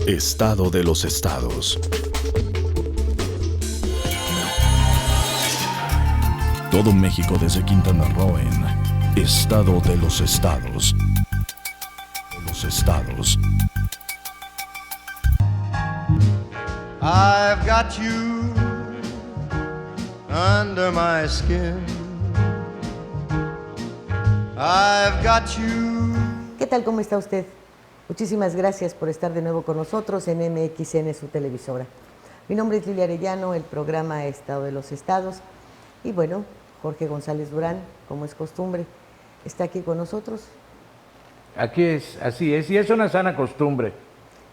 Estado de los estados. Todo México desde Quintana Roo en Estado de los estados. Los estados. I've got you under my skin. I've got you. ¿Qué tal? ¿Cómo está usted? Muchísimas gracias por estar de nuevo con nosotros en MXN, su televisora. Mi nombre es Lilia Arellano, el programa Estado de los Estados. Y bueno, Jorge González Durán, como es costumbre, está aquí con nosotros. Aquí es, así es, y es una sana costumbre.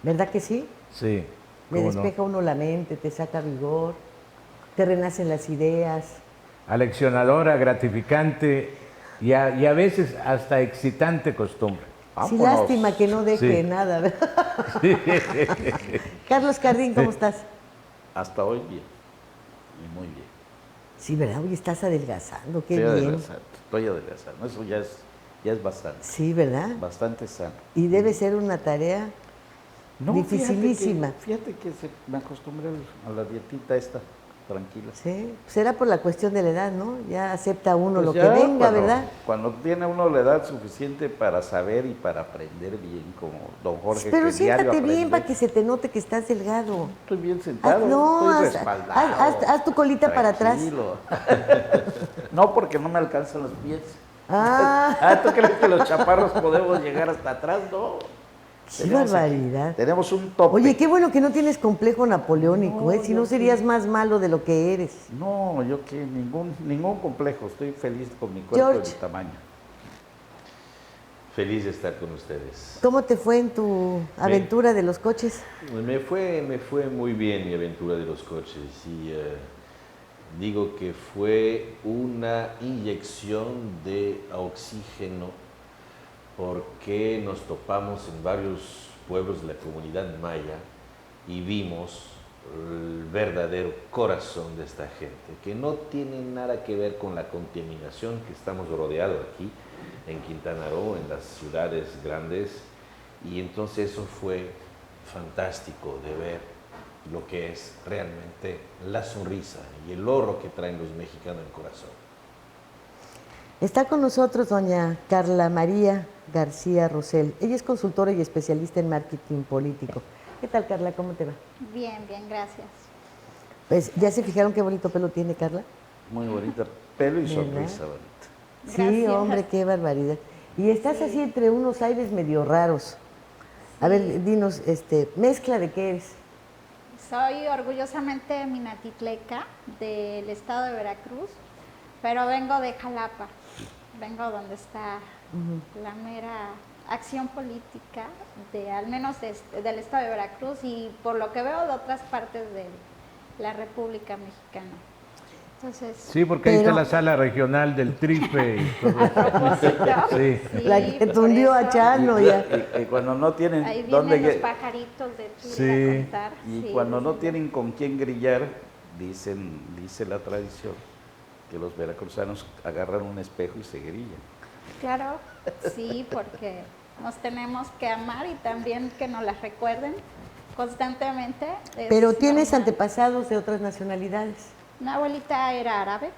¿Verdad que sí? Sí. Le ¿cómo despeja no? uno la mente, te saca vigor, te renacen las ideas. Aleccionadora, gratificante y a veces hasta excitante costumbre. Sí, Vámonos. lástima que no deje Sí. nada, ¿verdad? Carlos Cardín, ¿cómo estás? Hasta hoy bien, y muy bien. Sí, ¿verdad? Hoy estás adelgazando, qué Estoy bien. adelgazando, eso ya es bastante, Sí, ¿verdad? bastante sano. Y debe ser una tarea No, dificilísima. Fíjate que me acostumbré a la dietita esta, tranquila. Sí, será por la cuestión de la edad, ¿no? Ya acepta uno Pues lo que ya venga, ¿verdad? Cuando tiene uno la edad suficiente para saber y para aprender bien, como don Jorge, Pero que diario siéntate bien aprende. para que se te note que estás delgado. Estoy bien sentado, no, estoy haz- respaldado. haz tu colita para atrás. Tranquilo. No, porque no me alcanzan los pies. Ah, ¿Tú crees que los chaparros podemos llegar hasta atrás? No. qué barbaridad. Tenemos un tope. Oye, qué bueno que no tienes complejo napoleónico, No, ¿eh? Si yo no serías sí. más malo de lo que eres. No, yo que ningún complejo. Estoy feliz con mi cuerpo y George. mi tamaño. Feliz de estar con ustedes. ¿Cómo te fue en tu aventura de los coches? Me fue muy bien mi aventura de los coches y digo que fue una inyección de oxígeno porque nos topamos en varios pueblos de la comunidad maya y vimos el verdadero corazón de esta gente, que no tiene nada que ver con la contaminación que estamos rodeados aquí en Quintana Roo, en las ciudades grandes, y entonces eso fue fantástico de ver lo que es realmente la sonrisa y el oro que traen los mexicanos en el corazón. Está con nosotros doña Carla María García Rosell. Ella es consultora y especialista en marketing político. ¿Qué tal, Carla? ¿Cómo te va? Bien, bien, gracias. Pues, ¿ya se fijaron qué bonito pelo tiene, Carla? Muy bonita. Pelo y ¿Verdad? sonrisa bonita. Sí, Gracias. hombre, qué barbaridad. Y estás así entre unos aires medio raros. A ver, dinos, ¿mezcla de qué eres? Soy orgullosamente minatitleca del estado de Veracruz, pero vengo de Jalapa. Vengo donde está la mera acción política, al menos del estado de Veracruz y por lo que veo de otras partes de la República Mexicana. Entonces, Sí, porque ahí está Pero- la sala regional del Trife y todo a eso. propósito, Sí. La que por tundió a eso, Chano ya. Y cuando no tienen ahí dónde vienen los gue- pajaritos de Tula Sí. a contar. y Sí, cuando no sí. tienen con quién grillar, dice la tradición que los veracruzanos agarran un espejo y se grillan. Claro, sí, porque nos tenemos que amar y también que nos las recuerden constantemente. Es Pero tienes normal. antepasados de otras nacionalidades. Mi abuelita era árabe,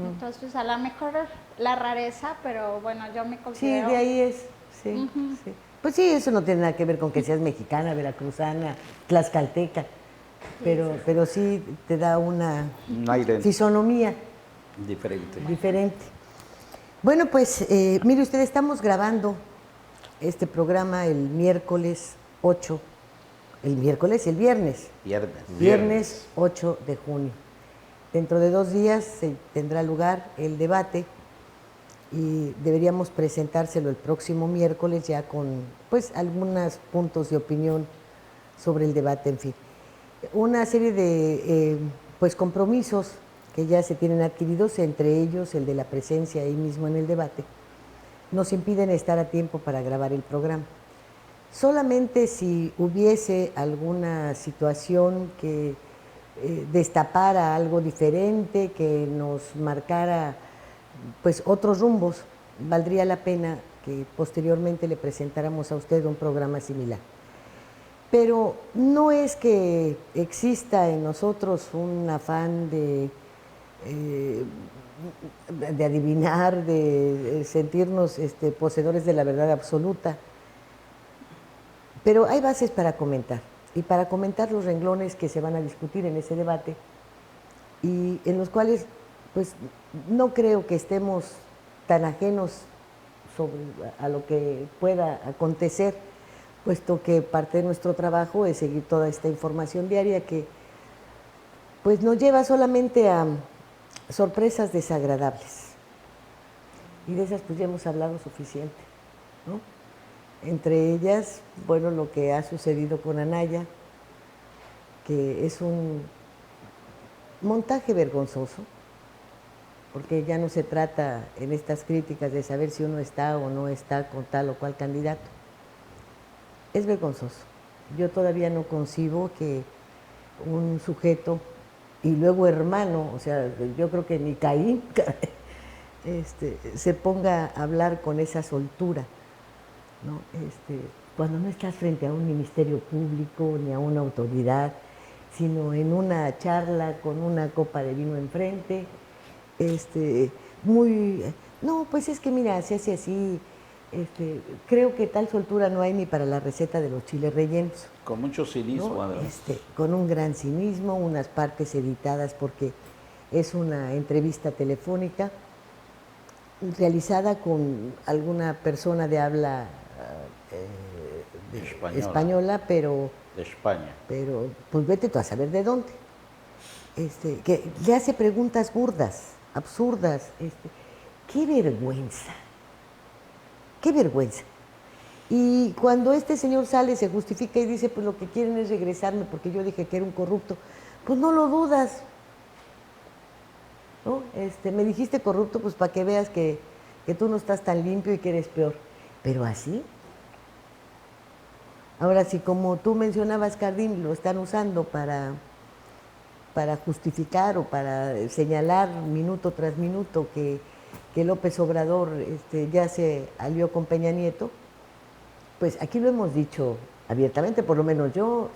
entonces a lo mejor la rareza, pero bueno, yo me Sí, considero... de ahí es. Sí, sí. Pues sí, eso no tiene nada que ver con que seas mexicana, veracruzana, tlaxcalteca. Pero sí te da una Un aire fisonomía diferente. diferente. Bueno, pues mire usted, estamos grabando este programa el miércoles 8, el viernes. Viernes 8 de junio. Dentro de 2 días se tendrá lugar el debate y deberíamos presentárselo el próximo miércoles ya con pues algunos puntos de opinión sobre el debate, en fin. Una serie de pues compromisos que ya se tienen adquiridos, entre ellos el de la presencia ahí mismo en el debate, nos impiden estar a tiempo para grabar el programa. Solamente si hubiese alguna situación que destapara algo diferente, que nos marcara pues otros rumbos, valdría la pena que posteriormente le presentáramos a usted un programa similar. Pero no es que exista en nosotros un afán de adivinar, de sentirnos poseedores de la verdad absoluta, pero hay bases para comentar, y para comentar los renglones que se van a discutir en ese debate, y en los cuales pues no creo que estemos tan ajenos a lo que pueda acontecer, puesto que parte de nuestro trabajo es seguir toda esta información diaria que pues nos lleva solamente a sorpresas desagradables. Y de esas pues ya hemos hablado suficiente, ¿no? Entre ellas, bueno, lo que ha sucedido con Anaya, que es un montaje vergonzoso, porque ya no se trata en estas críticas de saber si uno está o no está con tal o cual candidato. Es vergonzoso. Yo todavía no concibo que un sujeto, y luego hermano, o sea, yo creo que ni Caín, se ponga a hablar con esa soltura, ¿no? Cuando no estás frente a un ministerio público ni a una autoridad, sino en una charla con una copa de vino enfrente, no, pues es que mira, se hace así, creo que tal soltura no hay ni para la receta de los chiles rellenos. Con mucho cinismo, ¿no? además. Con un gran cinismo, unas partes editadas porque es una entrevista telefónica realizada con alguna persona de habla española, pero de España. Pero pues vete tú a saber de dónde. Que le hace preguntas burdas, absurdas. ¡Qué vergüenza! ¡Qué vergüenza! Y cuando este señor sale, se justifica y dice, pues lo que quieren es regresarme porque yo dije que era un corrupto, pues no lo dudas, ¿no? Me dijiste corrupto, pues para que veas que tú no estás tan limpio y que eres peor. Pero así. Ahora, si como tú mencionabas, Cardín, lo están usando para justificar o para señalar minuto tras minuto que López Obrador ya se alió con Peña Nieto, pues aquí lo hemos dicho abiertamente, por lo menos yo,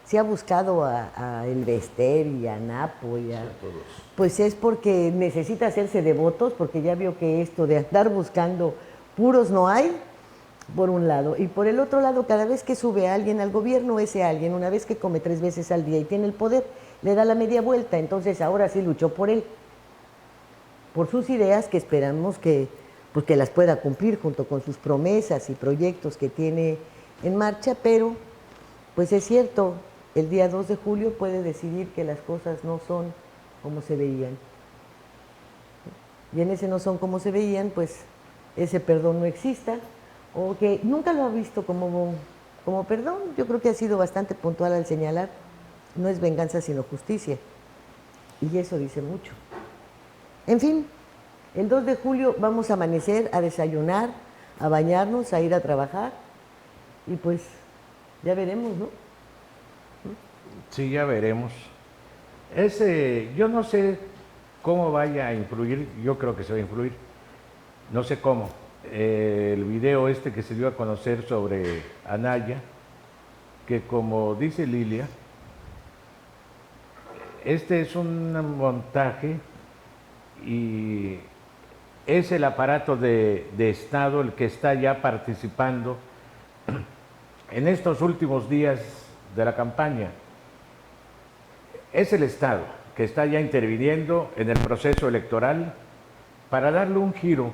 se ha buscado a Elvester y a Napo y a todos. Pues es porque necesita hacerse de votos, porque ya vio que esto de andar buscando puros no hay, por un lado, y por el otro lado, cada vez que sube a alguien al gobierno, ese alguien, una vez que come 3 veces al día y tiene el poder, le da la media vuelta, entonces ahora sí luchó por él, por sus ideas que esperamos que las pueda cumplir junto con sus promesas y proyectos que tiene en marcha, pero pues es cierto, el día 2 de julio puede decidir que las cosas no son como se veían. Y en ese no son como se veían, pues ese perdón no exista, o que nunca lo ha visto como perdón. Yo creo que ha sido bastante puntual al señalar, no es venganza sino justicia, y eso dice mucho. En fin, el 2 de julio vamos a amanecer, a desayunar, a bañarnos, a ir a trabajar, y pues ya veremos, ¿no? Sí, ya veremos. Yo no sé cómo vaya a influir, yo creo que se va a influir, no sé cómo. El video que se dio a conocer sobre Anaya, que como dice Lilia, es un montaje y es el aparato de Estado el que está ya participando en estos últimos días de la campaña. Es el Estado que está ya interviniendo en el proceso electoral para darle un giro.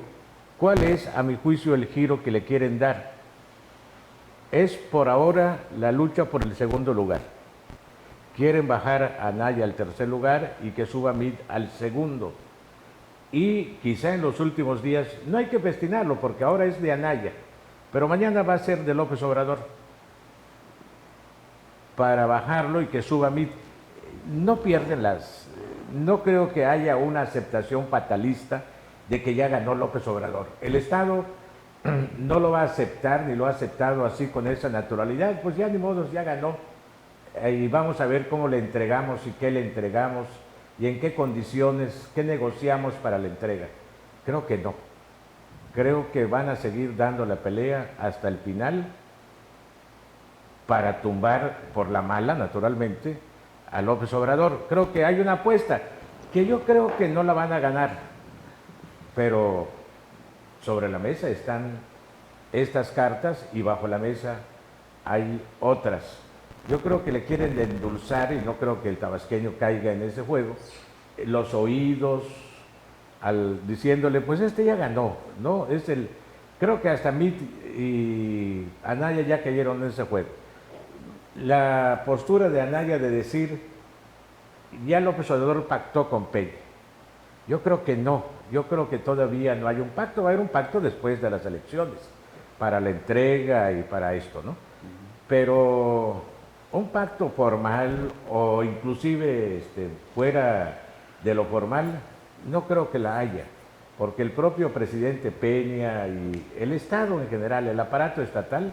¿Cuál es, a mi juicio, el giro que le quieren dar? Es por ahora la lucha por el segundo lugar. Quieren bajar a Anaya al tercer lugar y que suba Meade al segundo. Y quizá en los últimos días, no hay que festinarlo porque ahora es de Anaya, pero mañana va a ser de López Obrador, para bajarlo y que suba Meade. No pierden no creo que haya una aceptación fatalista de que ya ganó López Obrador. El Estado no lo va a aceptar, ni lo ha aceptado así con esa naturalidad, pues ya ni modo, ya ganó. Y vamos a ver cómo le entregamos y qué le entregamos y en qué condiciones, qué negociamos para la entrega. Creo que no. creo que van a seguir dando la pelea hasta el final para tumbar por la mala, naturalmente, a López Obrador. Creo que hay una apuesta que yo creo que no la van a ganar, pero sobre la mesa están estas cartas y bajo la mesa hay otras. Yo creo que le quieren endulzar, y no creo que el tabasqueño caiga en ese juego, los oídos, diciéndole, pues este ya ganó, ¿no? Creo que hasta Mitt y Anaya ya cayeron en ese juego. La postura de Anaya de decir, ya López Obrador pactó con Peña. Yo creo que no, yo creo que todavía no hay un pacto, va a haber un pacto después de las elecciones, para la entrega y para esto, ¿no? Pero un pacto formal o inclusive fuera de lo formal, no creo que la haya, porque el propio presidente Peña y el Estado en general, el aparato estatal,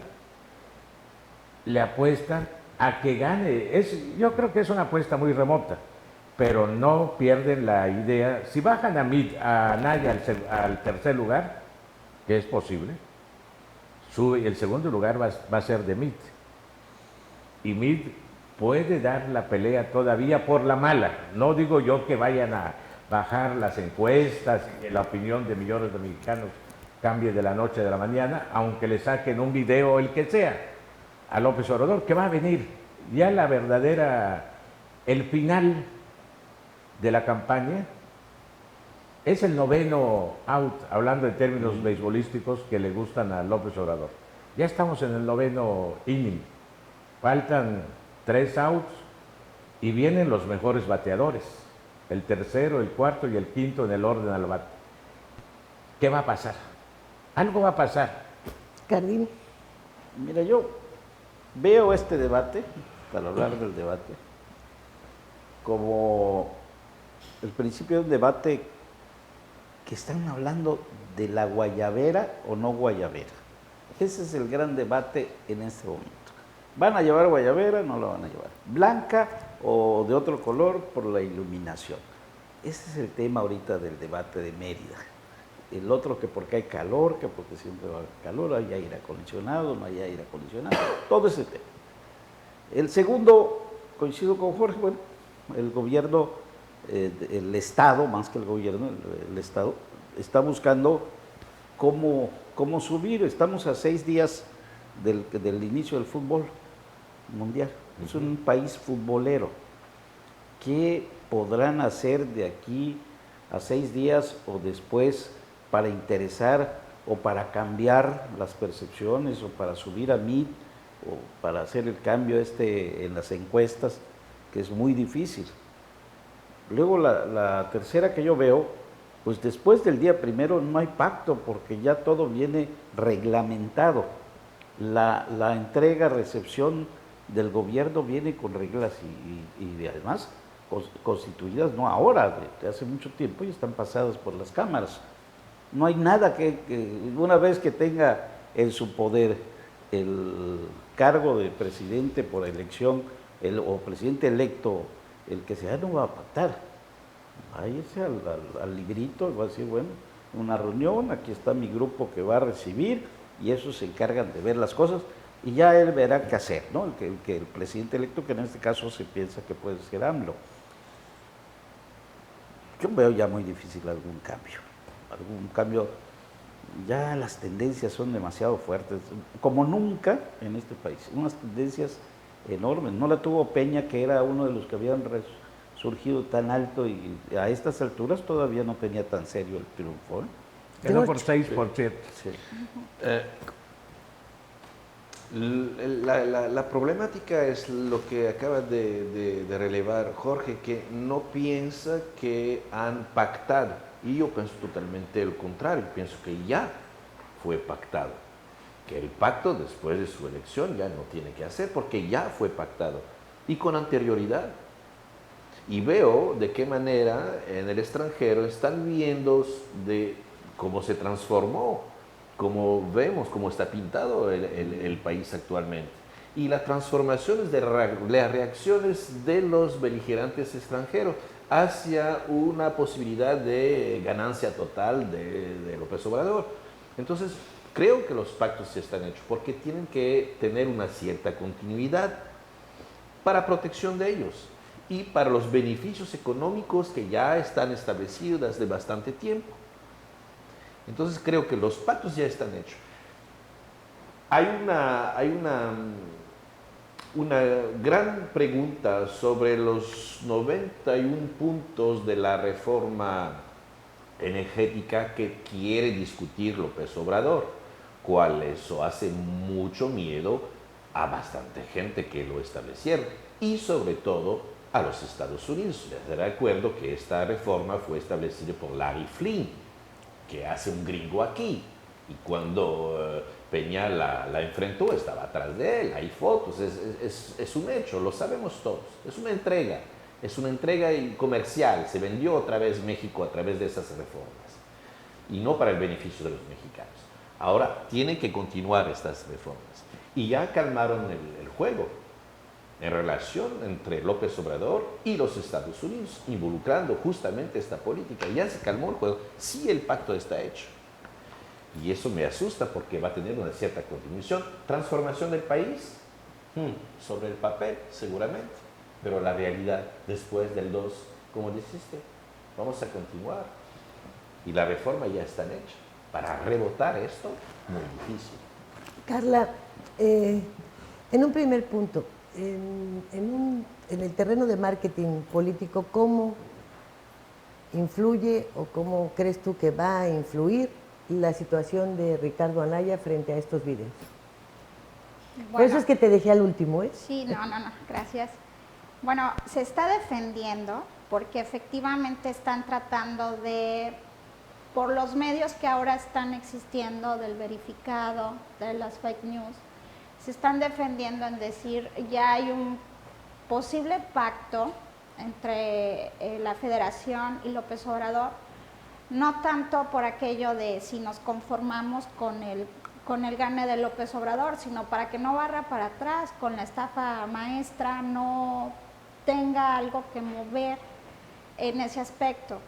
le apuestan a que gane. Yo creo que es una apuesta muy remota, pero no pierden la idea. Si bajan a Anaya al tercer lugar, que es posible, el segundo lugar va a ser de Mitt. Y Mitt puede dar la pelea todavía por la mala. No digo yo que vayan a bajar las encuestas y que la opinión de millones de mexicanos cambie de la noche a la mañana, aunque le saquen un video, el que sea, a López Obrador, que va a venir. Ya el final de la campaña es el noveno out, hablando en términos beisbolísticos que le gustan a López Obrador. Ya estamos en el noveno inning. Faltan 3 outs y vienen los mejores bateadores. El tercero, el cuarto y el quinto en el orden al bate. ¿Qué va a pasar? Algo va a pasar. Cardín. Mira, yo veo este debate, para hablar del debate, como el principio de un debate que están hablando de la guayabera o no guayabera. Ese es el gran debate en este momento. ¿Van a llevar guayabera? No la van a llevar. ¿Blanca o de otro color por la iluminación? Ese es el tema ahorita del debate de Mérida. El otro que porque hay calor, que porque siempre va a haber calor, hay aire acondicionado, no hay aire acondicionado, todo ese tema. El segundo, coincido con Jorge, bueno, el gobierno, el Estado, más que el gobierno, el Estado, está buscando cómo subir. Estamos a 6 días del inicio del fútbol mundial. Es un país futbolero. ¿Qué podrán hacer de aquí a 6 días o después para interesar o para cambiar las percepciones o para subir a Mitt o para hacer el cambio en las encuestas, que es muy difícil? Luego la tercera que yo veo, pues después del día primero no hay pacto porque ya todo viene reglamentado. La entrega, recepción del gobierno viene con reglas y además constituidas no ahora, de hace mucho tiempo, y están pasadas por las cámaras. No hay nada que una vez que tenga en su poder el cargo de presidente por elección o presidente electo, el que sea, no va a pactar. Váyase al librito y va a decir, bueno, una reunión, aquí está mi grupo que va a recibir, y esos se encargan de ver las cosas y ya él verá qué hacer, ¿no? El presidente electo, que en este caso se piensa que puede ser AMLO. Yo veo ya muy difícil algún cambio, ya las tendencias son demasiado fuertes, como nunca en este país, unas tendencias enormes. No la tuvo Peña, que era uno de los que habían surgido tan alto, y a estas alturas todavía no tenía tan serio el triunfo, ¿eh? Quedó por 6%. Sí. La problemática es lo que acaba de relevar Jorge, que no piensa que han pactado. Y yo pienso totalmente el contrario, pienso que ya fue pactado. Que el pacto después de su elección ya no tiene que hacer porque ya fue pactado. Y con anterioridad. Y veo de qué manera en el extranjero están viendo de cómo se transformó, cómo vemos, cómo está pintado el país actualmente. Y las transformaciones las reacciones de los beligerantes extranjeros hacia una posibilidad de ganancia total de López Obrador. Entonces, creo que los pactos ya están hechos porque tienen que tener una cierta continuidad para protección de ellos y para los beneficios económicos que ya están establecidos desde bastante tiempo. Entonces, creo que los pactos ya están hechos. Hay una gran pregunta sobre los 91 puntos de la reforma energética que quiere discutir López Obrador, cual eso hace mucho miedo a bastante gente que lo establecieron y sobre todo a los Estados Unidos. Les recuerdo que esta reforma fue establecida por Larry Flynn, que hace un gringo aquí, y cuando Peña la enfrentó estaba atrás de él, hay fotos, es un hecho, lo sabemos todos, es una entrega comercial, se vendió otra vez México a través de esas reformas y no para el beneficio de los mexicanos. Ahora tienen que continuar estas reformas y ya calmaron el juego en relación entre López Obrador y los Estados Unidos, involucrando justamente esta política. Ya se calmó el juego, sí, el pacto está hecho. Y eso me asusta porque va a tener una cierta continuación. ¿Transformación del país? Sobre el papel, seguramente. Pero la realidad, después del 2, como dijiste, vamos a continuar. Y la reforma ya está hecha. Para rebotar esto, muy difícil. Carla, en un primer punto, en el terreno de marketing político, ¿cómo influye o cómo crees tú que va a influir la situación de Ricardo Anaya frente a estos videos? Bueno, Por eso es que te dejé al último, ¿eh? Sí, no, gracias. Bueno, se está defendiendo porque efectivamente están tratando de, por los medios que ahora están existiendo, del verificado, de las fake news, se están defendiendo en decir ya hay un posible pacto entre la Federación y López Obrador, no tanto por aquello de si nos conformamos con el gane de López Obrador, sino para que no barra para atrás con la estafa maestra, no tenga algo que mover en ese aspecto.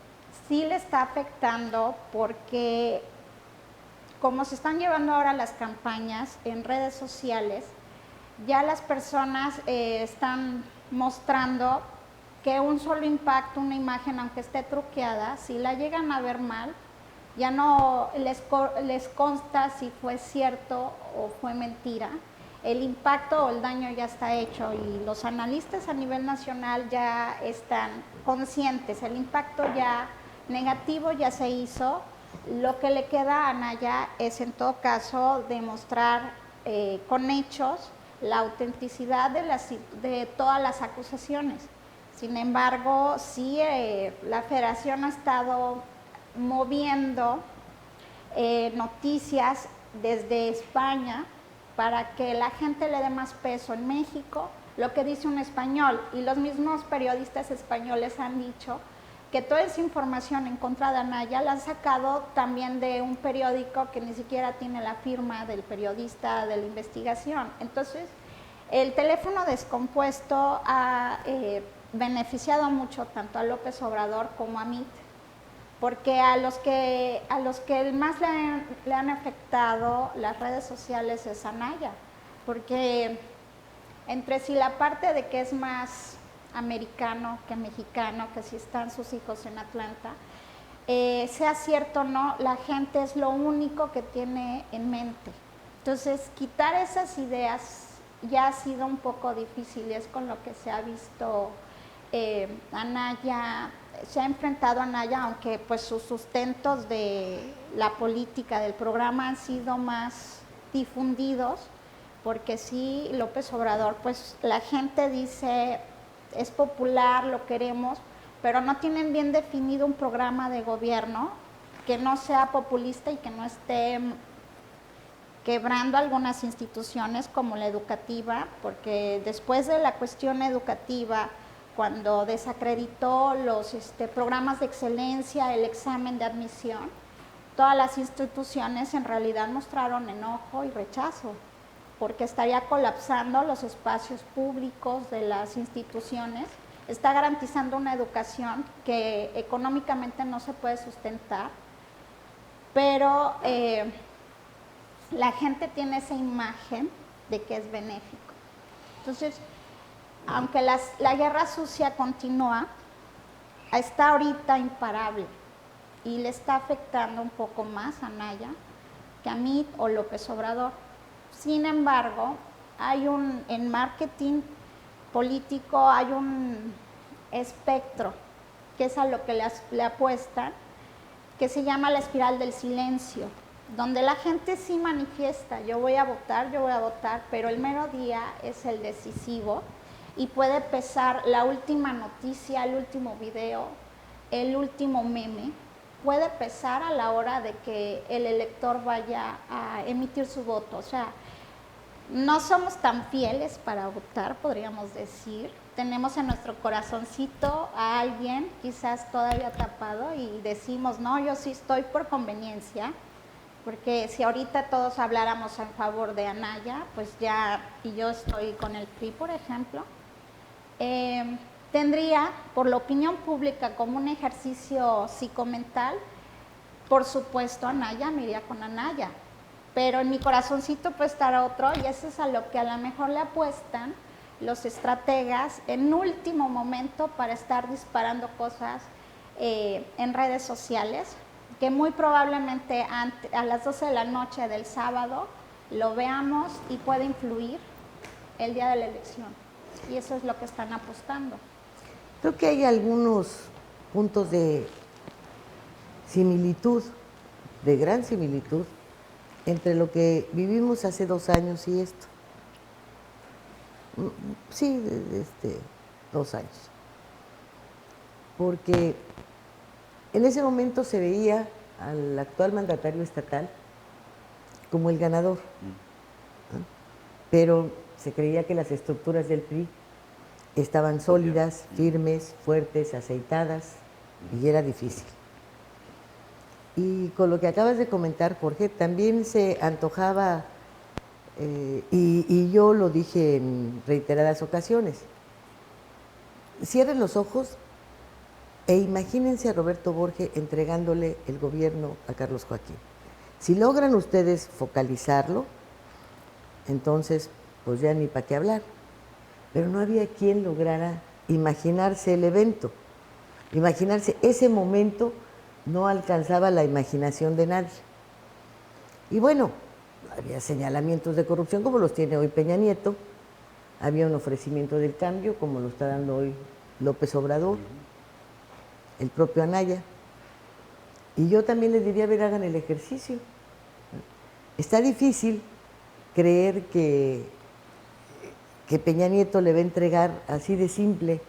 Sí le está afectando porque como se están llevando ahora las campañas en redes sociales, ya las personas están mostrando que un solo impacto, una imagen, aunque esté truqueada, si la llegan a ver mal, ya no les consta si fue cierto o fue mentira. El impacto o el daño ya está hecho y los analistas a nivel nacional ya están conscientes. El impacto ya negativo ya se hizo. Lo que le queda a Anaya es en todo caso demostrar con hechos la autenticidad de todas las acusaciones. Sin embargo, sí, la Federación ha estado moviendo noticias desde España para que la gente le dé más peso en México, lo que dice un español. Y los mismos periodistas españoles han dicho que toda esa información en contra de Anaya la han sacado también de un periódico que ni siquiera tiene la firma del periodista de la investigación. Entonces, el teléfono descompuesto ha beneficiado mucho tanto a López Obrador como a MIT, porque a los que más le han afectado las redes sociales es Anaya, porque entre si la parte de que es más americano que mexicano, que si están sus hijos en Atlanta, sea cierto o no, la gente es lo único que tiene en mente. Entonces, quitar esas ideas ya ha sido un poco difícil y es con lo que se ha visto Anaya, se ha enfrentado a Anaya, aunque pues sus sustentos de la política del programa han sido más difundidos, porque sí, López Obrador, pues la gente dice, es popular, lo queremos, pero no tienen bien definido un programa de gobierno que no sea populista y que no esté quebrando algunas instituciones como la educativa, porque después de la cuestión educativa, cuando desacreditó los programas de excelencia, el examen de admisión, todas las instituciones en realidad mostraron enojo y rechazo, porque estaría colapsando los espacios públicos de las instituciones, está garantizando una educación que económicamente no se puede sustentar, pero la gente tiene esa imagen de que es benéfico. Entonces, aunque la guerra sucia continúa, está ahorita imparable y le está afectando un poco más a Anaya que a mí o López Obrador. Sin embargo, en marketing político hay un espectro, que es a lo que le apuestan, que se llama la espiral del silencio, donde la gente sí manifiesta, yo voy a votar, pero el mero día es el decisivo y puede pesar la última noticia, el último video, el último meme, puede pesar a la hora de que el elector vaya a emitir su voto. O sea, no somos tan fieles para votar, podríamos decir. Tenemos en nuestro corazoncito a alguien quizás todavía tapado y decimos, no, yo sí estoy por conveniencia, porque si ahorita todos habláramos en favor de Anaya, pues ya, y yo estoy con el PRI, por ejemplo, tendría, por la opinión pública, como un ejercicio psicomental, por supuesto Anaya, me iría con Anaya, pero en mi corazoncito puede estar otro, y eso es a lo que a lo mejor le apuestan los estrategas en último momento para estar disparando cosas en redes sociales, que muy probablemente a las 12 de la noche del sábado lo veamos y puede influir el día de la elección. Y eso es lo que están apostando. Creo que hay algunos puntos de similitud, de gran similitud, entre lo que vivimos hace 2 años y esto. Sí, 2 años. Porque en ese momento se veía al actual mandatario estatal como el ganador, ¿no? Pero se creía que las estructuras del PRI estaban sólidas, firmes, fuertes, aceitadas, y era difícil. Y con lo que acabas de comentar, Jorge, también se antojaba, y yo lo dije en reiteradas ocasiones, cierren los ojos e imagínense a Roberto Borge entregándole el gobierno a Carlos Joaquín. Si logran ustedes focalizarlo, entonces pues ya ni para qué hablar. Pero no había quien lograra imaginarse el evento, imaginarse ese momento. No alcanzaba la imaginación de nadie. Y bueno, había señalamientos de corrupción como los tiene hoy Peña Nieto, había un ofrecimiento del cambio como lo está dando hoy López Obrador, el propio Anaya. Y yo también les diría, a ver, hagan el ejercicio. Está difícil creer que Peña Nieto le va a entregar así de simple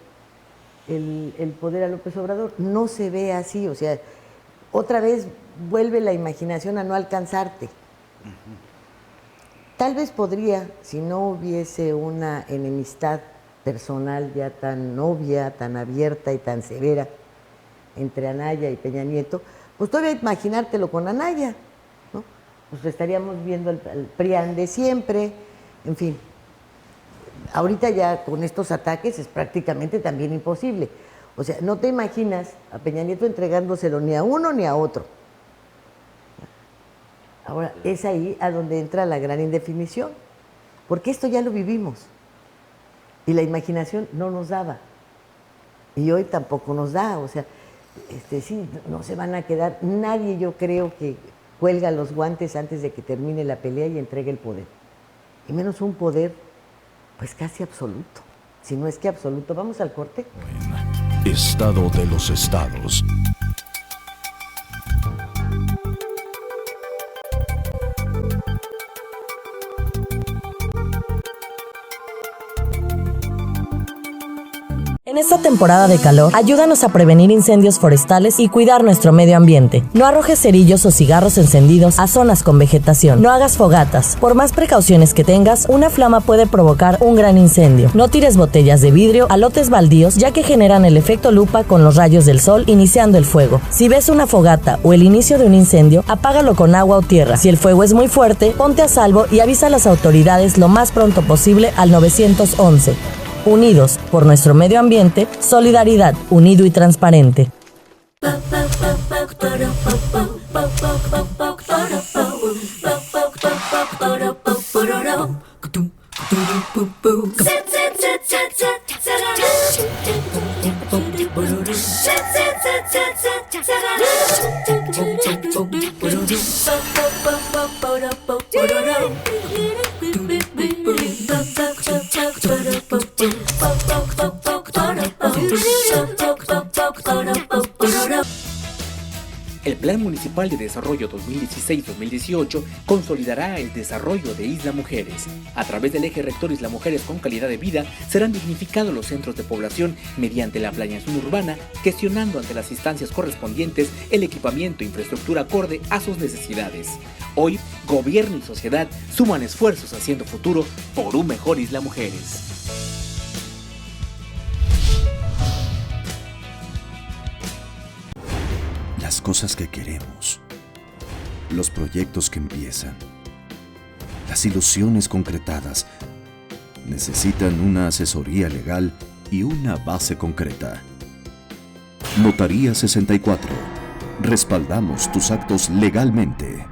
el poder a López Obrador. No se ve así, o sea, otra vez vuelve la imaginación a no alcanzarte. Tal vez podría, si no hubiese una enemistad personal ya tan obvia, tan abierta y tan severa entre Anaya y Peña Nieto, pues todavía imaginártelo con Anaya, ¿no? Pues estaríamos viendo el PRIAN de siempre, en fin. Ahorita ya con estos ataques es prácticamente también imposible. O sea, no te imaginas a Peña Nieto entregándoselo ni a uno ni a otro. Ahora, es ahí a donde entra la gran indefinición, porque esto ya lo vivimos y la imaginación no nos daba y hoy tampoco nos da. O sea, sí, no se van a quedar, nadie, yo creo, que cuelga los guantes antes de que termine la pelea y entregue el poder, y menos un poder pues casi absoluto, si no es que absoluto. Vamos al corte. Estado de los estados. En esta temporada de calor, ayúdanos a prevenir incendios forestales y cuidar nuestro medio ambiente. No arrojes cerillos o cigarros encendidos a zonas con vegetación. No hagas fogatas. Por más precauciones que tengas, una flama puede provocar un gran incendio. No tires botellas de vidrio a lotes baldíos, ya que generan el efecto lupa con los rayos del sol iniciando el fuego. Si ves una fogata o el inicio de un incendio, apágalo con agua o tierra. Si el fuego es muy fuerte, ponte a salvo y avisa a las autoridades lo más pronto posible al 911. Unidos por nuestro medio ambiente, solidaridad, unido y transparente. El Plan Municipal de Desarrollo 2016-2018 consolidará el desarrollo de Isla Mujeres. A través del eje rector Isla Mujeres con calidad de vida, serán dignificados los centros de población mediante la planeación urbana, gestionando ante las instancias correspondientes el equipamiento e infraestructura acorde a sus necesidades. Hoy, gobierno y sociedad suman esfuerzos haciendo futuro por un mejor Isla Mujeres. Las cosas que queremos, los proyectos que empiezan, las ilusiones concretadas, necesitan una asesoría legal y una base concreta. Notaría 64. Respaldamos tus actos legalmente.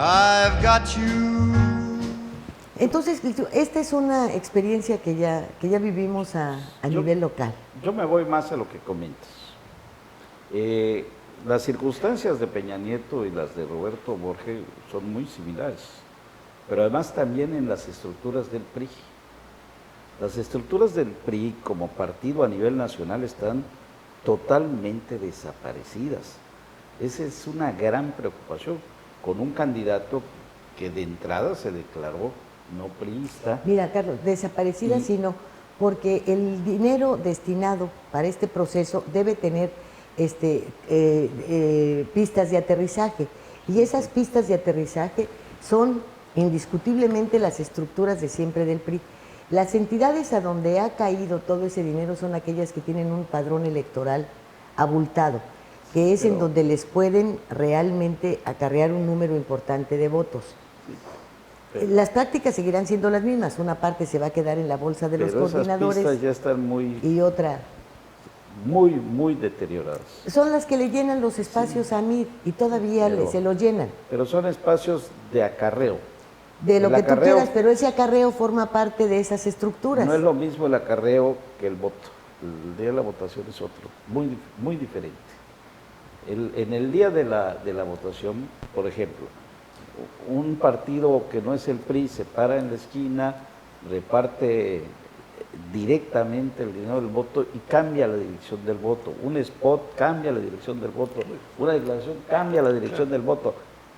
I've got you. Entonces, esta es una experiencia que ya vivimos a nivel local. Yo me voy más a lo que comentas. Las circunstancias de Peña Nieto y las de Roberto Borges son muy similares, pero además también en las estructuras del PRI. Las estructuras del PRI como partido a nivel nacional están totalmente desaparecidas. Esa es una gran preocupación, con un candidato que de entrada se declaró no priista. Mira, Carlos, desaparecida sino porque el dinero destinado para este proceso debe tener pistas de aterrizaje, y esas pistas de aterrizaje son indiscutiblemente las estructuras de siempre del PRI. Las entidades a donde ha caído todo ese dinero son aquellas que tienen un padrón electoral abultado, que es en donde les pueden realmente acarrear un número importante de votos. Las prácticas seguirán siendo las mismas, una parte se va a quedar en la bolsa de los coordinadores, esas pistas ya están y otra muy deterioradas. son las que le llenan los espacios a MIR, y todavía se los llenan. Pero son espacios de acarreo. De lo El que tú acarreo, quieras, pero ese acarreo forma parte de esas estructuras. No es lo mismo el acarreo que el voto. El día de la votación es otro, muy diferente. En el día de la votación, por ejemplo, un partido que no es el PRI se para en la esquina, reparte directamente el dinero del voto y cambia la dirección del voto. Un spot cambia la dirección del voto, una declaración cambia la dirección del voto.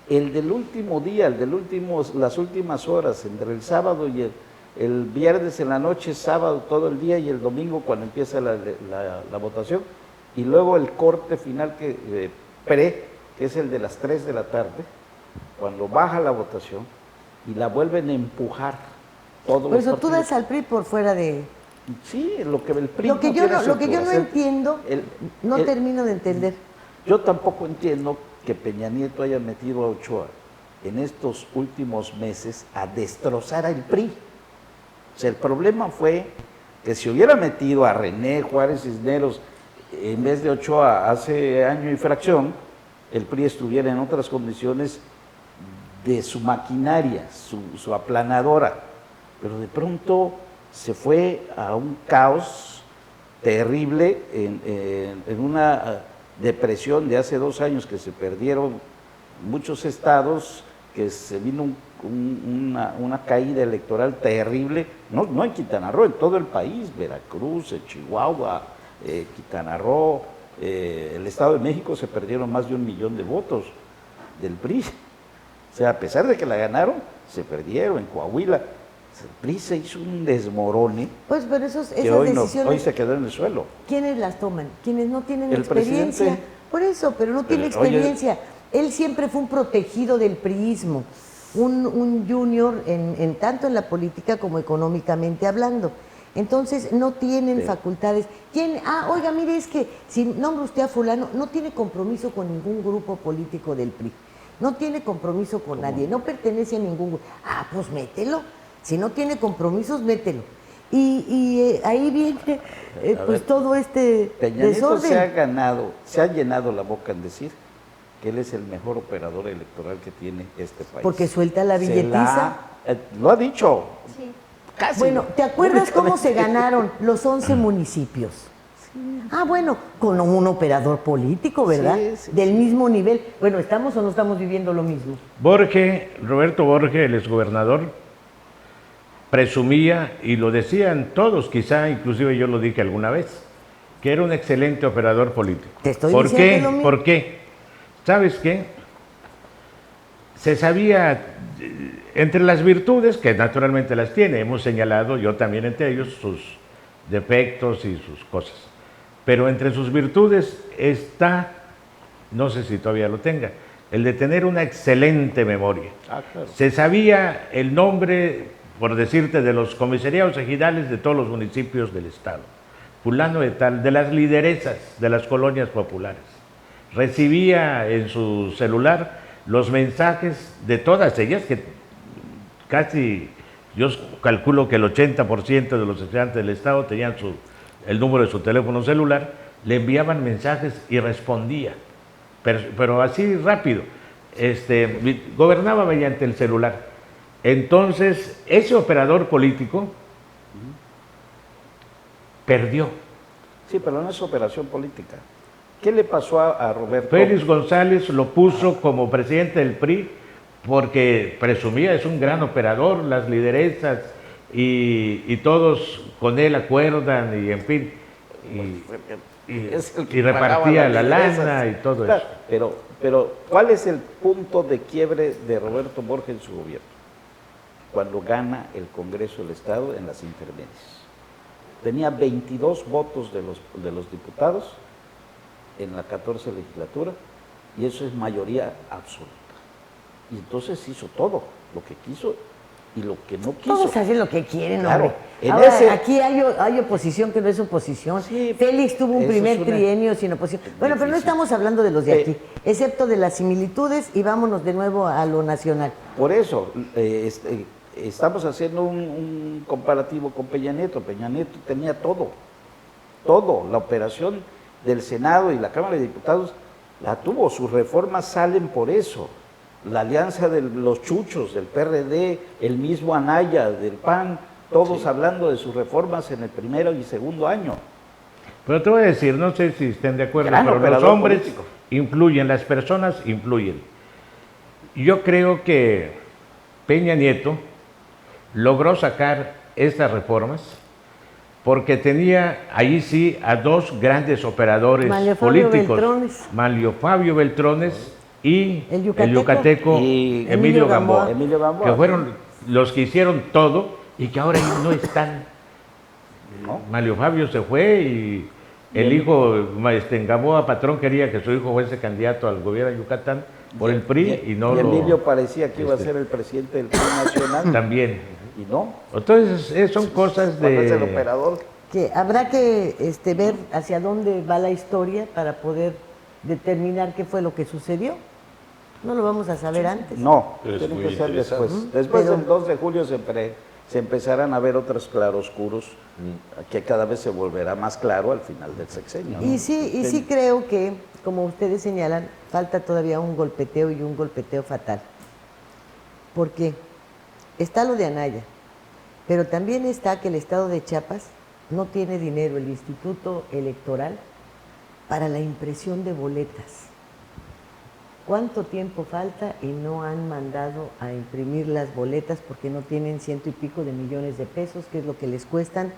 El del último día, las últimas horas, entre el sábado y el viernes en la noche, sábado todo el día y el domingo cuando empieza la votación, y luego el corte final que es el de las 3 de la tarde, cuando baja la votación y la vuelven a empujar todos Por los eso tú partidos. das al PRI por fuera de... Sí, lo que el PRI Lo que yo no hacer. entiendo, termino de entender. Yo tampoco entiendo que Peña Nieto haya metido a Ochoa en estos últimos meses a destrozar al PRI. O sea, el problema fue que si hubiera metido a René Juárez Cisneros en vez de Ochoa hace año y fracción, el PRI estuviera en otras condiciones de su maquinaria, su aplanadora. Pero de pronto se fue a un caos terrible en una depresión de hace 2 años, que se perdieron muchos estados, que se vino una caída electoral terrible, no en Quintana Roo, en todo el país, Veracruz, Chihuahua, Quintana Roo, el Estado de México, se perdieron más de 1 millón de votos del PRI. O sea, a pesar de que la ganaron, se perdieron. En Coahuila, el PRI se hizo un desmorone. Pues, pero esas que hoy decisiones, se quedó en el suelo. ¿quiénes las toman? Quienes no tienen El experiencia. presidente. Por eso, pero no tiene experiencia. Él siempre fue un protegido del priismo, un junior tanto en la política como económicamente hablando. Entonces no tienen facultades. Oiga, mire, es que si nombra usted a fulano, no tiene compromiso con ningún grupo político del PRI. No tiene compromiso con nadie, no pertenece a ningún grupo. Pues mételo. Si no tiene compromisos, mételo. Ahí viene pues todo este Peña Nieto desorden. se ha llenado la boca en decir que él es el mejor operador electoral que tiene este país. Porque suelta la billetiza. Lo ha dicho. Sí. Casi. Bueno, ¿te acuerdas cómo se ganaron los 11 municipios? Ah, bueno, con un operador político, ¿verdad? Del mismo nivel. Bueno, ¿estamos o no estamos viviendo lo mismo? Roberto Borges, el exgobernador, presumía, y lo decían todos, quizá inclusive yo lo dije alguna vez, que era un excelente operador político. Te estoy diciendo lo mismo. ¿Por qué? ¿Sabes qué? Se sabía, entre las virtudes, que naturalmente las tiene, hemos señalado, yo también entre ellos, sus defectos y sus cosas. Pero entre sus virtudes está, no sé si todavía lo tenga, el de tener una excelente memoria. Claro. Se sabía el nombre, por decirte, de los comisariados ejidales de todos los municipios del estado. Fulano de tal, de las lideresas de las colonias populares. Recibía en su celular los mensajes de todas ellas, que casi, yo calculo que el 80% de los estudiantes del estado tenían el número de su teléfono celular, le enviaban mensajes y respondía, pero así rápido. Gobernaba mediante el celular. Entonces, ese operador político perdió. Sí, pero no es operación política. ¿Qué le pasó a Roberto? Félix González lo puso como presidente del PRI porque presumía, es un gran operador, las lideresas y todos con él acuerdan y en fin, y repartía la lana y todo eso. Pero, ¿cuál es el punto de quiebre de Roberto Borges en su gobierno? Cuando gana el Congreso del Estado en las intermedias. Tenía 22 votos de los diputados en la 14 legislatura, y eso es mayoría absoluta. Y entonces hizo todo lo que quiso y lo que no quiso. Todos hacen lo que quieren, claro. Ahora, aquí hay oposición que no es oposición. Sí, Félix tuvo un primer trienio sin oposición. Bueno, pero no estamos hablando de los de aquí, excepto de las similitudes, y vámonos de nuevo a lo nacional. Por eso, estamos haciendo un comparativo con Peña Nieto. Peña Nieto tenía todo, la operación del Senado y la Cámara de Diputados la tuvo, sus reformas salen por eso. La alianza de los chuchos, del PRD, el mismo Anaya, del PAN, todos hablando de sus reformas en el primero y segundo año. Pero te voy a decir, no sé si estén de acuerdo, Gran pero los operador hombres político. influyen, las personas influyen. Yo creo que Peña Nieto logró sacar estas reformas porque tenía ahí sí a dos grandes operadores políticos, Manlio Fabio Beltrones y el yucateco y Emilio Gamboa, que fueron los que hicieron todo y que ahora no están. ¿No? Manlio Fabio se fue y el hijo, Gamboa Patrón, quería que su hijo fuese candidato al gobierno de Yucatán por el PRI y no Emilio parecía que iba a ser el presidente del PRI nacional. También. Y no. Entonces, son cosas de... Es el operador. Que habrá que ver hacia dónde va la historia para poder determinar qué fue lo que sucedió. No lo vamos a saber antes. No, Pero es tiene muy que ser después. interesante. Después del 2 de julio se empezarán a ver otros claroscuros que cada vez se volverá más claro al final del sexenio. ¿no? Y sí creo que, como ustedes señalan, falta todavía un golpeteo y un golpeteo fatal. Porque está lo de Anaya, pero también está que el estado de Chiapas no tiene dinero, el Instituto Electoral, para la impresión de boletas. ¿Cuánto tiempo falta y no han mandado a imprimir las boletas porque no tienen 100 y pico de millones de pesos, que es lo que les cuestan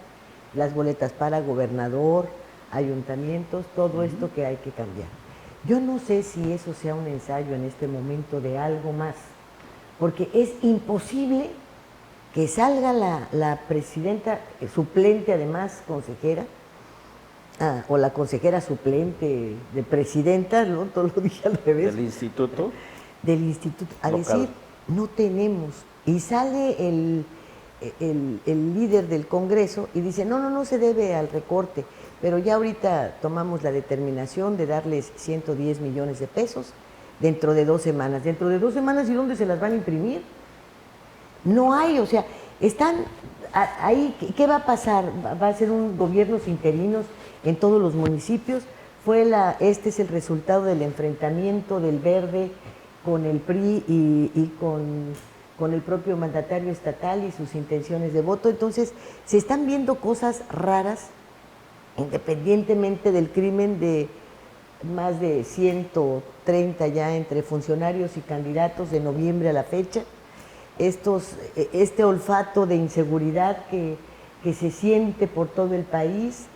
las boletas para gobernador, ayuntamientos, todo esto que hay que cambiar? Yo no sé si eso sea un ensayo en este momento de algo más, porque es imposible que salga la presidenta suplente, además consejera, o la consejera suplente de presidenta, ¿no? Todo lo dije al revés. ¿Del instituto? Del instituto, a local. decir, no tenemos. Y sale el líder del Congreso y dice, no se debe al recorte, pero ya ahorita tomamos la determinación de darles 110 millones de pesos dentro de 2 semanas. ¿Dentro de 2 semanas y dónde se las van a imprimir? No hay, o sea, Están ahí, ¿qué va a pasar? ¿Va a ser un gobiernos interinos en todos los municipios? Este es el resultado del enfrentamiento del Verde con el PRI y con el propio mandatario estatal y sus intenciones de voto. Entonces, se están viendo cosas raras, independientemente del crimen de más de 130 ya entre funcionarios y candidatos de noviembre a la fecha. Este olfato de inseguridad que se siente por todo el país,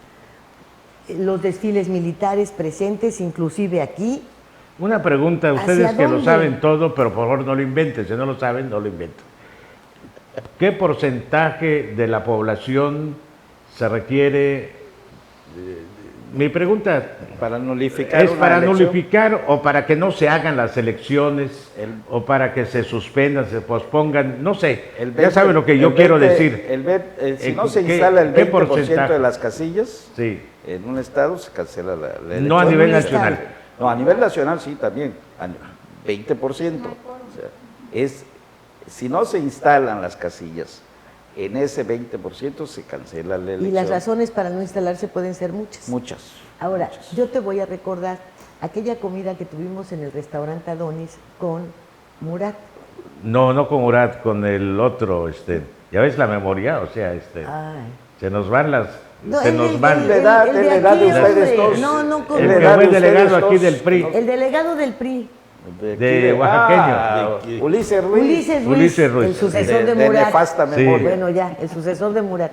los desfiles militares presentes, inclusive aquí. Una pregunta, ustedes que lo dónde? saben todo, pero por favor no lo inventen, si no lo saben, no lo inventen. ¿Qué porcentaje de la población se requiere? Mi pregunta Para nulificar es una para elección. nulificar o para que no se hagan las elecciones o para que se suspendan, se pospongan, no sé, ya saben lo que yo quiero decir. Si no se instala el ¿qué 20% porcentaje? de las casillas, Sí. en un estado se cancela la elección. No a nivel un nacional. estado. No, a nivel nacional sí también, 20%. O sea, si no se instalan las casillas, en ese 20% se cancela la elección. Y las razones para no instalarse pueden ser muchas. Muchas. Ahora, muchas. yo te voy a recordar aquella comida que tuvimos en el restaurante Adonis con Murat. No con Murat, con el otro, ya ves la memoria, o sea, Ay. se nos van las, No, se el- nos el- van. el- La edad el de aquí, ustedes hombre. dos. No, con El la que edad fue de delegado ustedes aquí dos. del PRI. el delegado del PRI, De, aquí de oaxaqueño. Ulises Ruiz. Ulises Ruiz. el sucesor de de Murat. nefasta Sí. memoria. Bueno, ya, el sucesor de Murat,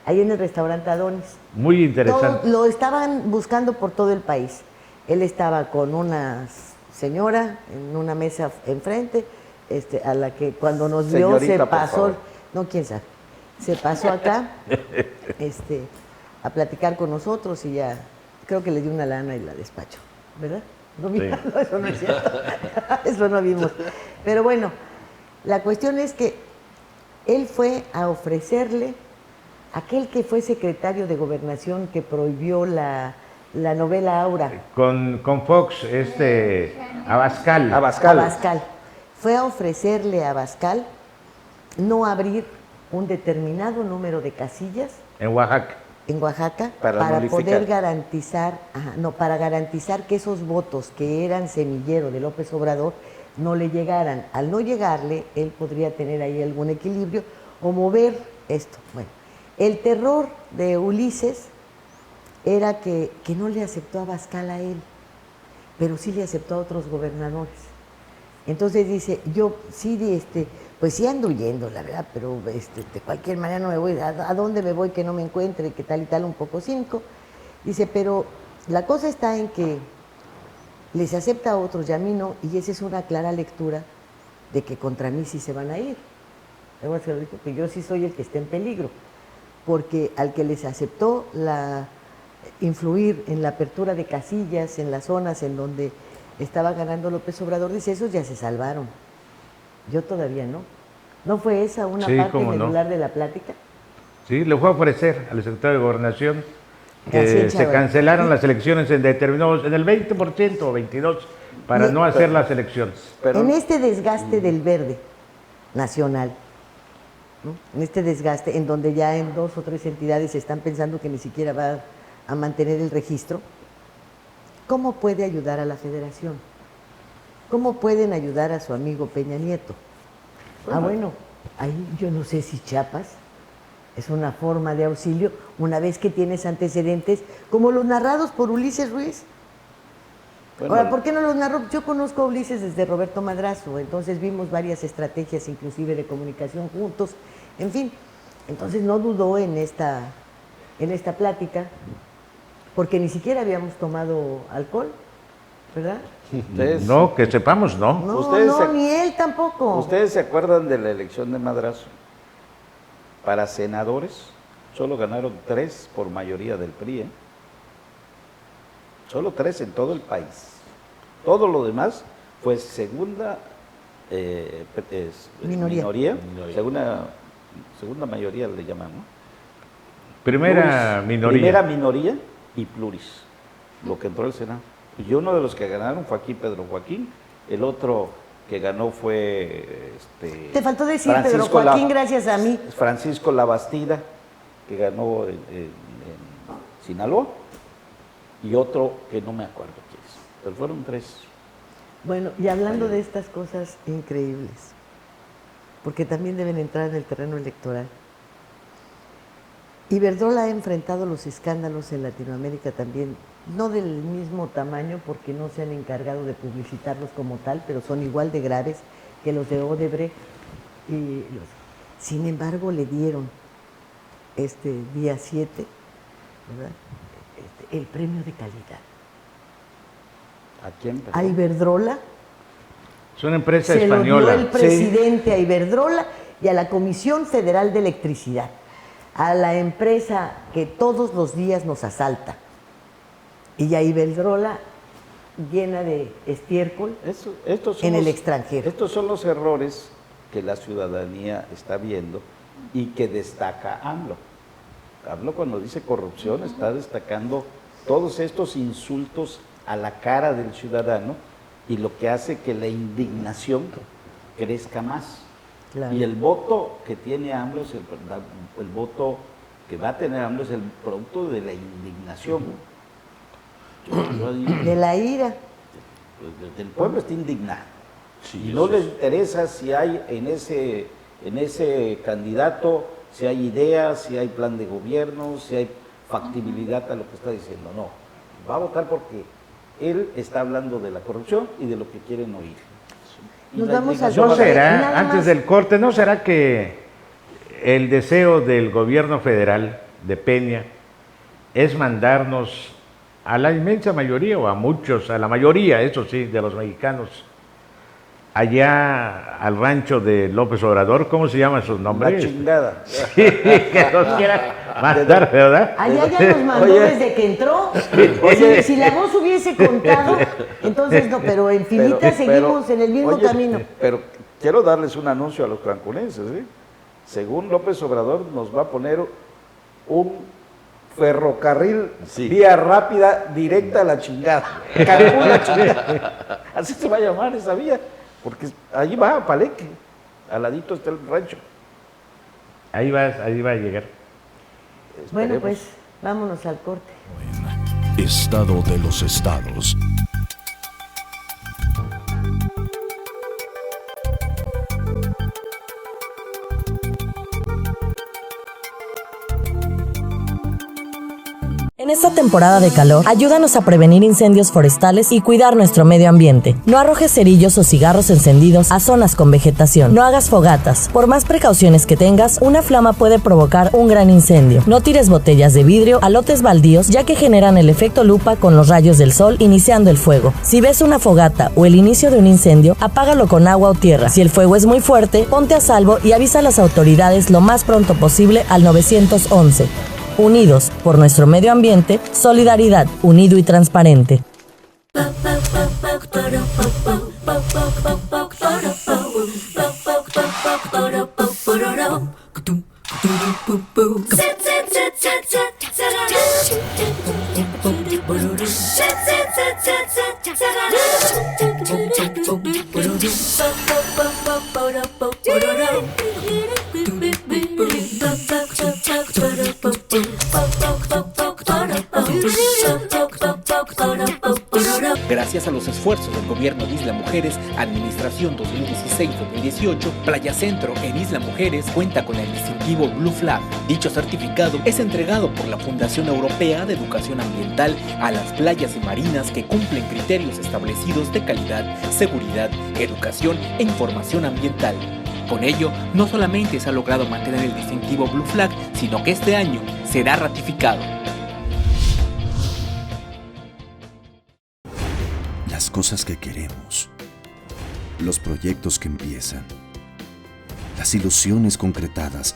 ahí en el restaurante Adonis. Muy interesante. Todo lo estaban buscando por todo el país. Él estaba con una señora en una mesa enfrente, a la que cuando nos vio Señorita, se por pasó, favor. no, quién sabe, se pasó acá a platicar con nosotros y ya, creo que le dio una lana y la despachó, ¿verdad? No, Sí. no, eso no es cierto, eso no vimos. Pero bueno, la cuestión es que él fue a ofrecerle, aquel que fue secretario de Gobernación que prohibió la novela Aura, Con Fox, Abascal. Abascal, fue a ofrecerle a Abascal no abrir un determinado número de casillas En Oaxaca. en Oaxaca Para para nulificar. poder garantizar, para garantizar que esos votos que eran semillero de López Obrador no le llegaran. Al no llegarle, él podría tener ahí algún equilibrio o mover esto. Bueno, el terror de Ulises era que no le aceptó a Abascal a él, pero sí le aceptó a otros gobernadores. Entonces dice, yo sí, pues sí ando huyendo, la verdad, pero de cualquier manera no me voy, ¿a dónde me voy que no me encuentre, que tal y tal, un poco cínico? Dice, pero la cosa está en que les acepta a otros y a mí no, y esa es una clara lectura de que contra mí sí se van a ir. Luego se lo dijo que yo sí soy el que está en peligro, porque al que les aceptó influir en la apertura de casillas, en las zonas en donde estaba ganando López Obrador, dice, esos ya se salvaron. Yo todavía no. ¿No fue esa una Sí, parte cómo no. medular de la plática? Sí, le fue a ofrecer al secretario de Gobernación Así que es, se chaval. cancelaran las elecciones en determinados, en el 20% o 22%, para no hacer las elecciones. Pero En este desgaste del verde nacional, ¿no? En este desgaste en donde ya en 2 o 3 entidades están pensando que ni siquiera va a mantener el registro, ¿cómo puede ayudar a la federación? ¿Cómo pueden ayudar a su amigo Peña Nieto? Bueno, ahí yo no sé si Chiapas es una forma de auxilio una vez que tienes antecedentes como los narrados por Ulises Ruiz. bueno, Ahora, ¿por qué no los narró? Yo conozco a Ulises desde Roberto Madrazo, entonces vimos varias estrategias inclusive de comunicación juntos, en fin, entonces no dudó en esta plática, porque ni siquiera habíamos tomado alcohol, ¿verdad? ustedes, No, que sepamos, no. No, Ustedes se- ni él tampoco. ¿Ustedes se acuerdan de la elección de Madrazo? Para senadores, solo ganaron 3 por mayoría del PRI, ¿eh? Solo 3 en todo el país. Todo lo demás fue segunda Minoría. segunda mayoría le llaman, ¿no? Primera Pluris. minoría. Primera minoría y pluris, lo que entró al Senado. Y uno de los que ganaron fue aquí Pedro Joaquín, el otro que ganó fue... Te faltó decir, Pedro Joaquín, gracias a mí. Francisco Labastida, que ganó en Sinaloa, y otro que no me acuerdo quién es, pero fueron 3. Bueno, y hablando de estas cosas increíbles, porque también deben entrar en el terreno electoral, Iberdrola ha enfrentado los escándalos en Latinoamérica también, no del mismo tamaño porque no se han encargado de publicitarlos como tal, pero son igual de graves que los de Odebrecht. Sin embargo, le dieron este día 7, ¿verdad? El premio de calidad. ¿A quién? A Iberdrola. Es una empresa española. Se lo dio el presidente a Iberdrola y a la Comisión Federal de Electricidad, a la empresa que todos los días nos asalta, y a Iberdrola llena de estiércol en el extranjero. Estos son los errores que la ciudadanía está viendo y que destaca AMLO. AMLO, cuando dice corrupción, está destacando todos estos insultos a la cara del ciudadano, y lo que hace que la indignación crezca más. Claro. Y el voto que tiene AMLO, el voto que va a tener AMLO es el producto de la indignación. De la ira. El pueblo está indignado. Sí, y no les interesa si hay en ese candidato, si hay ideas, si hay plan de gobierno, si hay factibilidad a lo que está diciendo. No, va a votar porque él está hablando de la corrupción y de lo que quieren oír. Nos vamos al ¿No será, antes del corte, no será que el deseo del gobierno federal de Peña es mandarnos a la inmensa mayoría, o a muchos, a la mayoría, eso sí, de los mexicanos, allá al rancho de López Obrador? ¿Cómo se llaman sus nombres? La chingada. Sí, que nos quieran mandar, ¿verdad? Allá ya nos mandó desde que entró. Si la voz hubiese contado, entonces no, pero en Filita seguimos en el mismo camino. Pero quiero darles un anuncio a los cancunenses, ¿eh? Según López Obrador, nos va a poner un ferrocarril vía rápida directa a la chingada. Cancún la chingada. Así se va a llamar esa vía, porque allí va a Palenque, al ladito está el rancho. Ahí va a llegar. Bueno, pues vámonos al corte. Estado de los estados. En esta temporada de calor, ayúdanos a prevenir incendios forestales y cuidar nuestro medio ambiente. No arrojes cerillos o cigarros encendidos a zonas con vegetación. No hagas fogatas. Por más precauciones que tengas, una flama puede provocar un gran incendio. No tires botellas de vidrio a lotes baldíos, ya que generan el efecto lupa con los rayos del sol iniciando el fuego. Si ves una fogata o el inicio de un incendio, apágalo con agua o tierra. Si el fuego es muy fuerte, ponte a salvo y avisa a las autoridades lo más pronto posible al 911. Unidos por nuestro medio ambiente, solidaridad, unido y transparente. Gracias a los esfuerzos del gobierno de Isla Mujeres, Administración 2016-2018, Playa Centro en Isla Mujeres cuenta con el distintivo Blue Flag. Dicho certificado es entregado por la Fundación Europea de Educación Ambiental a las playas y marinas que cumplen criterios establecidos de calidad, seguridad, educación e información ambiental. Con ello, no solamente se ha logrado mantener el distintivo Blue Flag, sino que este año será ratificado. Las cosas que queremos, los proyectos que empiezan, las ilusiones concretadas,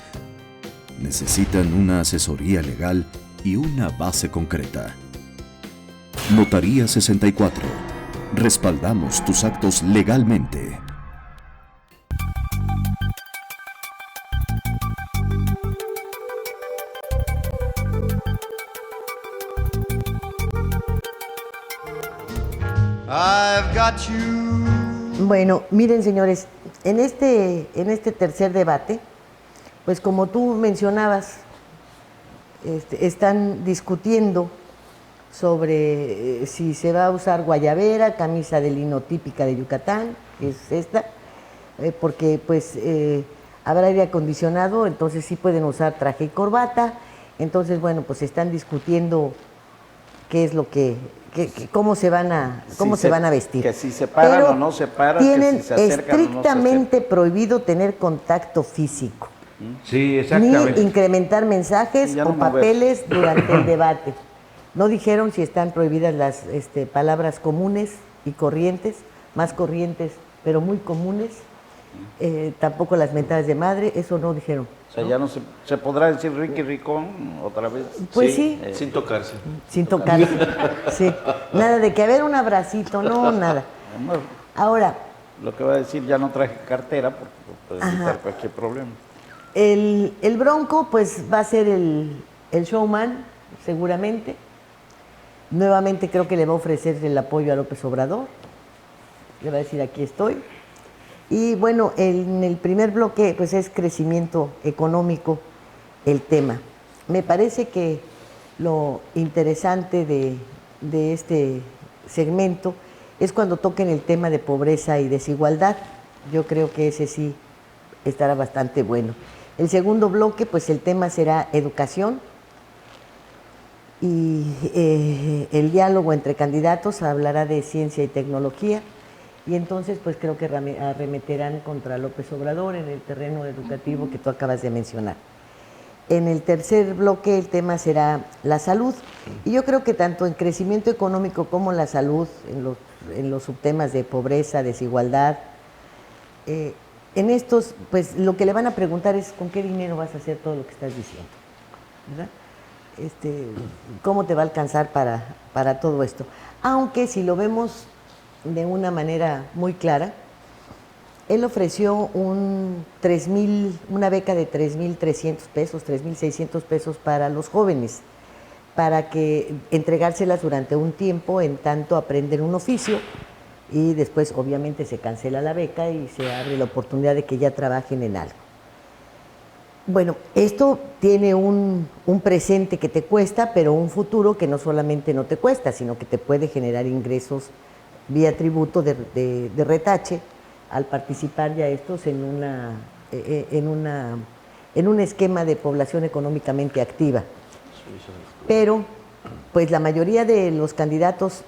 necesitan una asesoría legal y una base concreta. Notaría 64. Respaldamos tus actos legalmente. I've got you Bueno, miren, señores, en este tercer debate, pues como tú mencionabas, están discutiendo sobre si se va a usar guayabera, camisa de lino típica de Yucatán, que es esta, porque pues habrá aire acondicionado, entonces sí pueden usar traje y corbata. Entonces, bueno, pues están discutiendo qué es lo cómo se van a vestir. Que si se paran o no se paran, tienen que si se acercan estrictamente prohibido tener contacto físico. Sí, exactamente. Ni incrementar mensajes o papeles durante el debate. No dijeron si están prohibidas las palabras comunes y corrientes, más corrientes, pero muy comunes. Tampoco las mentadas de madre, eso no dijeron. O sea, ya no se podrá decir Ricky Ricón otra vez. Pues sí. Sin tocarse. Sin tocarse, sí. Nada de que haber un abracito, no, nada. Ahora. Lo que va a decir, ya no traje cartera porque puede evitar cualquier problema. El Bronco, pues va a ser el showman, seguramente. Nuevamente creo que le va a ofrecer el apoyo a López Obrador. Le va a decir, aquí estoy. Y bueno, en el primer bloque pues es crecimiento económico el tema. Me parece que lo interesante de este segmento es cuando toquen el tema de pobreza y desigualdad. Yo creo que ese sí estará bastante bueno. El segundo bloque, pues el tema será educación y el diálogo entre candidatos hablará de ciencia y tecnología. Y entonces, pues creo que arremeterán contra López Obrador en el terreno educativo que tú acabas de mencionar. En el tercer bloque el tema será la salud. Y yo creo que tanto en crecimiento económico como la salud, en los subtemas de pobreza, desigualdad, en estos, pues lo que le van a preguntar es con qué dinero vas a hacer todo lo que estás diciendo, ¿verdad? ¿Cómo te va a alcanzar para todo esto? Aunque si lo vemos de una manera muy clara, él ofreció una beca de 3,300 pesos, 3,600 pesos para los jóvenes, para que entregárselas durante un tiempo, en tanto aprenden un oficio, y después obviamente se cancela la beca y se abre la oportunidad de que ya trabajen en algo. Bueno, esto tiene un presente que te cuesta, pero un futuro que no solamente no te cuesta, sino que te puede generar ingresos vía tributo de retache al participar ya estos en un esquema de población económicamente activa. Pero pues la mayoría de los candidatos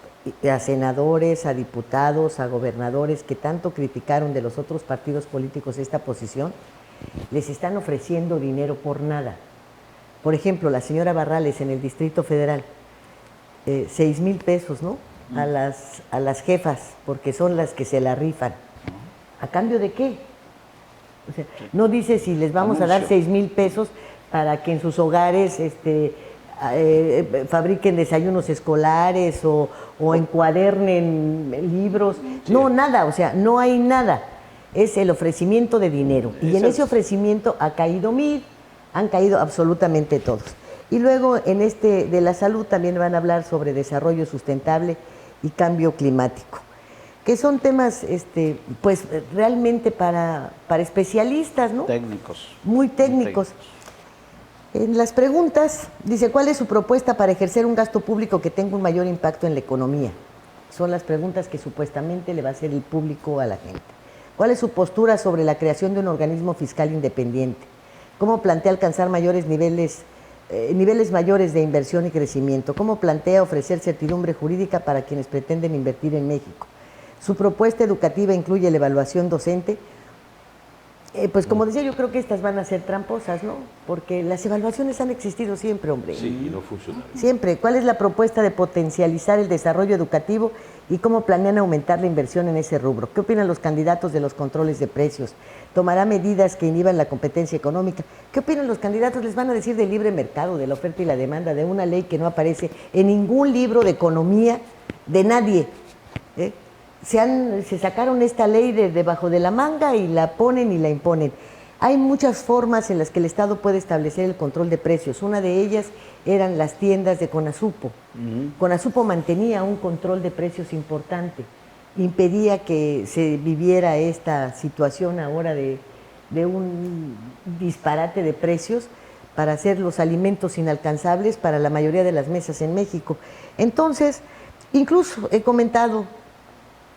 a senadores, a diputados, a gobernadores que tanto criticaron de los otros partidos políticos esta posición, les están ofreciendo dinero por nada. Por ejemplo, la señora Barrales en el Distrito Federal, 6,000 pesos, ¿no? A las jefas, porque son las que se la rifan. ¿A cambio de qué? O sea, no dice si les vamos a dar 6,000 pesos para que en sus hogares fabriquen desayunos escolares o encuadernen libros. Sí. No, nada, o sea, no hay nada. Es el ofrecimiento de dinero. Y en ese ofrecimiento han caído absolutamente todos. Y luego en de la salud también van a hablar sobre desarrollo sustentable y cambio climático, que son temas pues realmente para especialistas, ¿no? Técnicos. Muy técnicos. En las preguntas dice, ¿cuál es su propuesta para ejercer un gasto público que tenga un mayor impacto en la economía? Son las preguntas que supuestamente le va a hacer el público a la gente. ¿Cuál es su postura sobre la creación de un organismo fiscal independiente? ¿Cómo plantea alcanzar niveles mayores de inversión y crecimiento? ¿Cómo plantea ofrecer certidumbre jurídica para quienes pretenden invertir en México? ¿Su propuesta educativa incluye la evaluación docente? Pues como decía, yo creo que estas van a ser tramposas, ¿no? Porque las evaluaciones han existido siempre, hombre. Sí, y no funcionan. Siempre. ¿Cuál es la propuesta de potencializar el desarrollo educativo y cómo planean aumentar la inversión en ese rubro? ¿Qué opinan los candidatos de los controles de precios? ¿Tomará medidas que inhiban la competencia económica? ¿Qué opinan los candidatos? Les van a decir del libre mercado, de la oferta y la demanda, de una ley que no aparece en ningún libro de economía de nadie. Se sacaron esta ley de debajo de la manga y la ponen y la imponen. Hay muchas formas en las que el Estado puede establecer el control de precios. Una de ellas eran las tiendas de Conasupo. Conasupo mantenía un control de precios importante. impedía que se viviera esta situación ahora de un disparate de precios para hacer los alimentos inalcanzables para la mayoría de las mesas en México. Entonces, incluso he comentado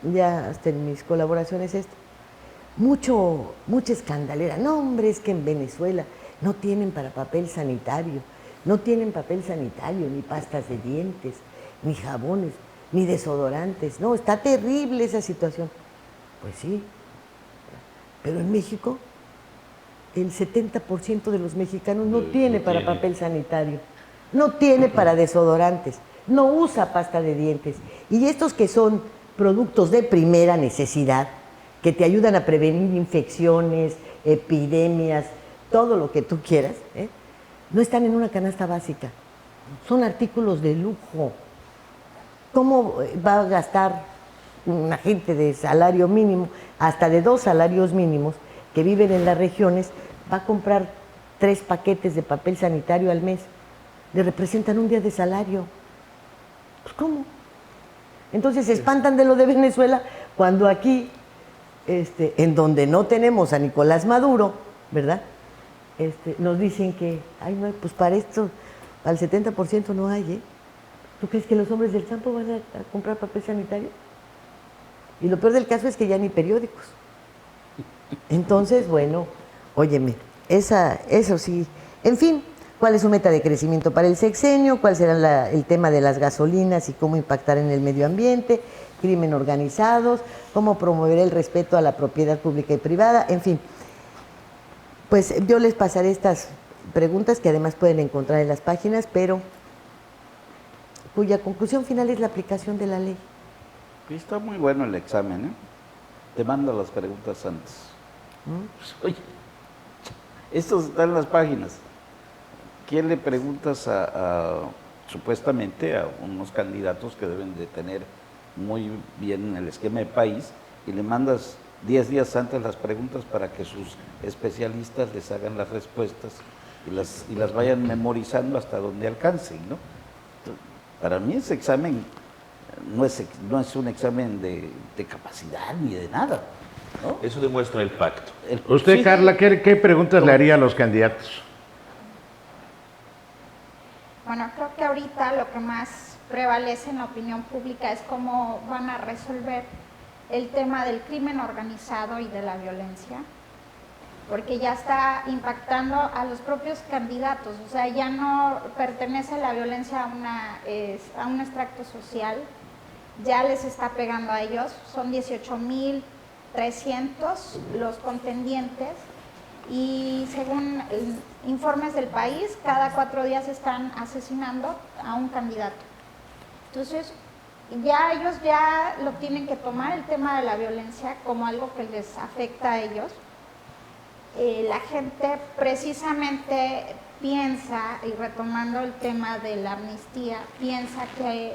ya hasta en mis colaboraciones mucha escandalera. No, hombre, es que en Venezuela no tienen para papel sanitario, ni pastas de dientes, ni jabones, ni desodorantes. No, está terrible esa situación. Pues sí, pero en México el 70% de los mexicanos no tiene para papel sanitario, no tiene para desodorantes, no usa pasta de dientes. Y estos que son productos de primera necesidad, que te ayudan a prevenir infecciones, epidemias, todo lo que tú quieras, no están en una canasta básica. Son artículos de lujo. ¿Cómo va a gastar una gente de salario mínimo, hasta de 2 salarios mínimos, que viven en las regiones, va a comprar 3 paquetes de papel sanitario al mes? Le representan un día de salario. Pues, ¿cómo? Entonces se espantan de lo de Venezuela, cuando aquí, en donde no tenemos a Nicolás Maduro, ¿verdad? Nos dicen que, ay, no, pues para esto, al 70% no hay, ¿eh? ¿Tú crees que los hombres del campo van a comprar papel sanitario? Y lo peor del caso es que ya ni periódicos. Entonces, bueno, óyeme, eso sí. En fin, ¿cuál es su meta de crecimiento para el sexenio? ¿Cuál será el tema de las gasolinas y cómo impactar en el medio ambiente? Crimen organizados, cómo promover el respeto a la propiedad pública y privada, en fin. Pues yo les pasaré estas preguntas que además pueden encontrar en las páginas, pero cuya conclusión final es la aplicación de la ley. Está muy bueno el examen, ¿eh? Te mando las preguntas antes. Oye, estos están en las páginas. ¿Quién le preguntas supuestamente a unos candidatos que deben de tener muy bien el esquema de país, y le mandas 10 días antes las preguntas para que sus especialistas les hagan las respuestas y las vayan memorizando hasta donde alcancen, ¿no? Para mí ese examen no es un examen de capacidad ni de nada, ¿no? Eso demuestra el pacto. Usted, Sí. Carla, ¿qué preguntas le haría a los candidatos? Bueno, creo que ahorita lo que más prevalece en la opinión pública es cómo van a resolver el tema del crimen organizado y de la violencia, porque ya está impactando a los propios candidatos. O sea, ya no pertenece la violencia a un extracto social, ya les está pegando a ellos. Son 18,300 los contendientes, y según informes del país, cada 4 días están asesinando a un candidato. Entonces, ya ellos ya lo tienen que tomar, el tema de la violencia, como algo que les afecta a ellos. La gente precisamente piensa, y retomando el tema de la amnistía, piensa que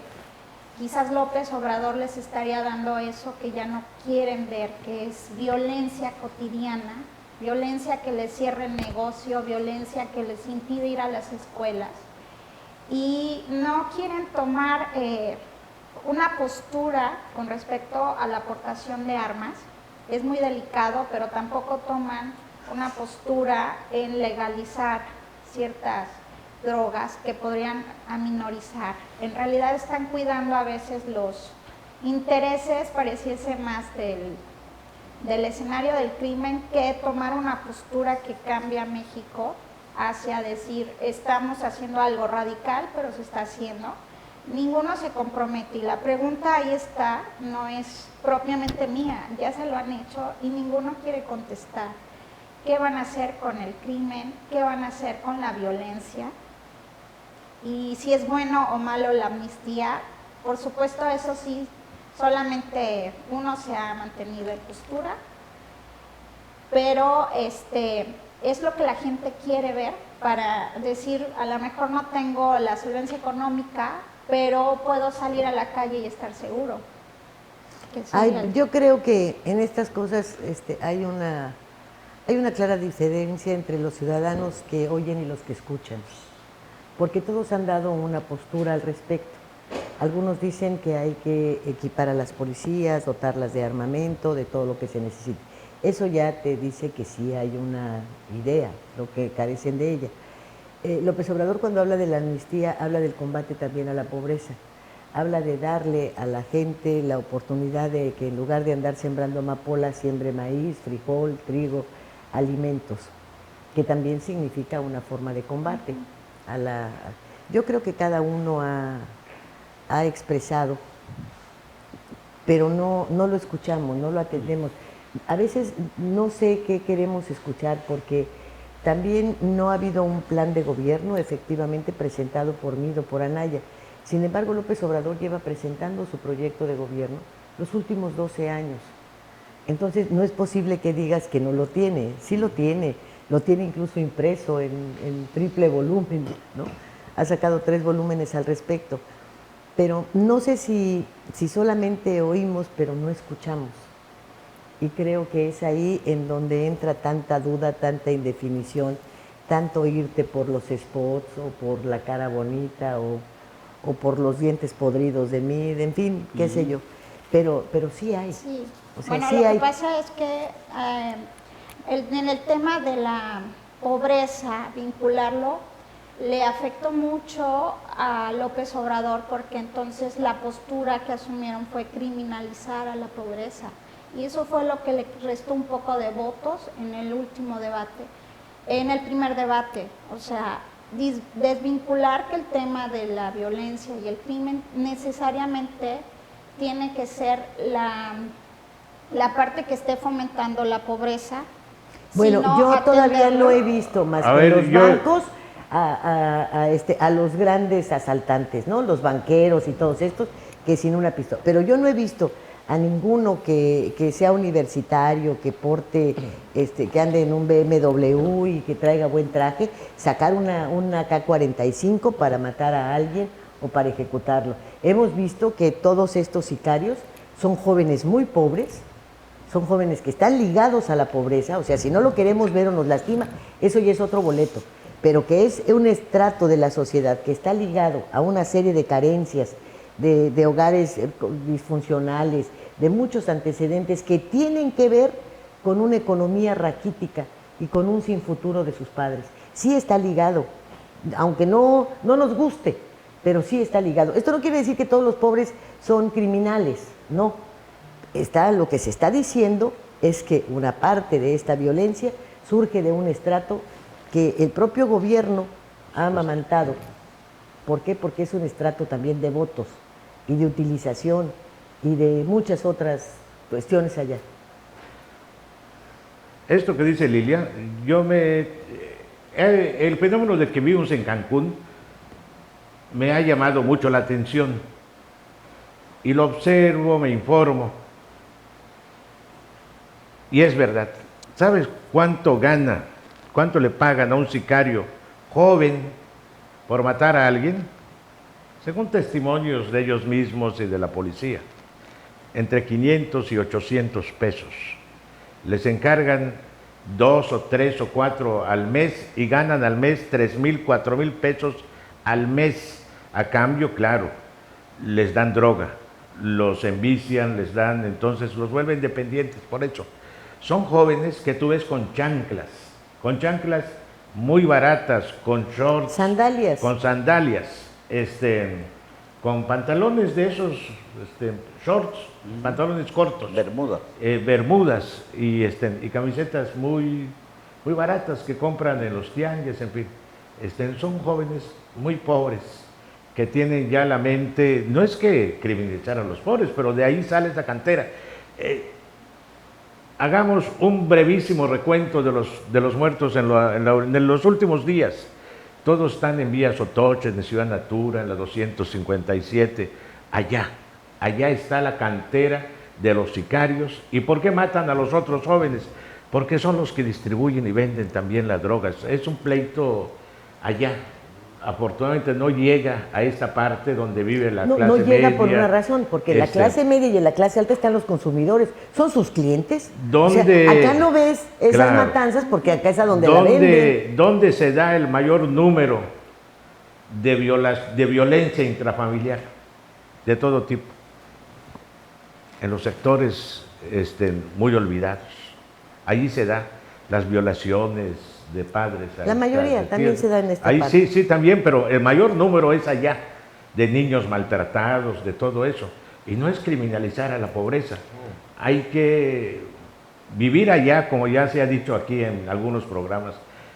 quizás López Obrador les estaría dando eso que ya no quieren ver, que es violencia cotidiana, violencia que les cierre el negocio, violencia que les impide ir a las escuelas. Y no quieren tomar una postura con respecto a la aportación de armas. Es muy delicado, pero tampoco toman una postura en legalizar ciertas drogas que podrían aminorizar. En realidad están cuidando a veces los intereses, pareciese más del escenario del crimen, que tomar una postura que cambie a México hacia decir, estamos haciendo algo radical, pero se está haciendo. Ninguno se compromete, y la pregunta ahí está, no es propiamente mía, ya se lo han hecho y ninguno quiere contestar. ¿Qué van a hacer con el crimen? ¿Qué van a hacer con la violencia? Y si es bueno o malo la amnistía. Por supuesto, eso sí, solamente uno se ha mantenido en postura, pero es lo que la gente quiere ver, para decir, a lo mejor no tengo la solvencia económica, pero puedo salir a la calle y estar seguro. Yo creo que en estas cosas hay una clara diferencia entre los ciudadanos que oyen y los que escuchan, porque todos han dado una postura al respecto. Algunos dicen que hay que equipar a las policías, dotarlas de armamento, de todo lo que se necesite. Eso ya te dice que sí hay una idea, lo que carecen de ella. López Obrador, cuando habla de la amnistía, habla del combate también a la pobreza. Habla de darle a la gente la oportunidad de que en lugar de andar sembrando amapola, siembre maíz, frijol, trigo, alimentos, que también significa una forma de combate. Yo creo que cada uno ha expresado, pero no lo escuchamos, no lo atendemos. A veces no sé qué queremos escuchar porque también no ha habido un plan de gobierno efectivamente presentado por mí o por Anaya. Sin embargo, López Obrador lleva presentando su proyecto de gobierno los últimos 12 años. Entonces, no es posible que digas que no lo tiene. Sí lo tiene incluso impreso en triple volumen, ¿no? Ha sacado 3 volúmenes al respecto. Pero no sé si solamente oímos, pero no escuchamos. Y creo que es ahí en donde entra tanta duda, tanta indefinición, tanto irte por los spots o por la cara bonita o por los dientes podridos de mí, en fin, qué sé yo. Pero sí hay. Sí. O sea, Bueno, sí lo hay. que pasa es que en el tema de la pobreza, vincularlo, le afectó mucho a López Obrador porque entonces la postura que asumieron fue criminalizar a la pobreza. Y eso fue lo que le restó un poco de votos en el último debate, en el primer debate. O sea, desvincular que el tema de la violencia y el crimen necesariamente tiene que ser la parte que esté fomentando la pobreza. Bueno, sino yo todavía atenderlo. no he visto más A que ver, los bancos a los grandes asaltantes, ¿no? Los banqueros y todos estos que sin una pistola. Pero yo no he visto a ninguno que sea universitario, que porte, que ande en un BMW y que traiga buen traje, sacar una AK-45 para matar a alguien o para ejecutarlo. Hemos visto que todos estos sicarios son jóvenes muy pobres, son jóvenes que están ligados a la pobreza, o sea, si no lo queremos ver o nos lastima, eso ya es otro boleto, pero que es un estrato de la sociedad que está ligado a una serie de carencias, de hogares disfuncionales, de muchos antecedentes que tienen que ver con una economía raquítica y con un sin futuro de sus padres. Sí está ligado, aunque no nos guste, pero sí está ligado. Esto no quiere decir que todos los pobres son criminales, no. Lo que se está diciendo es que una parte de esta violencia surge de un estrato que el propio gobierno ha amamantado. ¿Por qué? Porque es un estrato también de votos y de utilización y de muchas otras cuestiones allá. Esto que dice Lilia, el fenómeno de que vivimos en Cancún me ha llamado mucho la atención y lo observo, me informo y es verdad. ¿Sabes cuánto gana, cuánto le pagan a un sicario joven por matar a alguien? Según testimonios de ellos mismos y de la policía, entre 500 y 800 pesos. Les encargan 2 o 3 o 4 al mes y ganan al mes 3,000, 4,000 pesos al mes. A cambio, claro, les dan droga, los envician, entonces los vuelven dependientes. Por eso, son jóvenes que tú ves con chanclas muy baratas, con shorts, Sandalias. con sandalias, con pantalones de esos, shorts, pantalones cortos, bermudas y camisetas muy baratas que compran en los tianguis, en fin. Son jóvenes muy pobres que tienen ya la mente, no es que criminalizar a los pobres, pero de ahí sale esa cantera. Hagamos un brevísimo recuento de los muertos en los últimos días. Todos están en Vía Sotoche, en Ciudad Natura, en la 257. Allá está la cantera de los sicarios. ¿Y por qué matan a los otros jóvenes? Porque son los que distribuyen y venden también las drogas. Es un pleito allá. Afortunadamente no llega a esta parte donde vive la clase media. No llega por una razón, porque la clase media y en la clase alta están los consumidores, son sus clientes. O sea, acá no ves esas matanzas porque acá es a donde la venden. ¿Dónde se da el mayor número de violencia intrafamiliar? de todo tipo, en los sectores muy olvidados. Allí se da las violaciones de padres. La mayoría también se da en esta ahí parte. sí, también, pero el mayor número es allá, de niños maltratados, de todo eso. Y no es criminalizar a la pobreza. Hay que vivir allá, como ya se ha dicho aquí en algunos programas,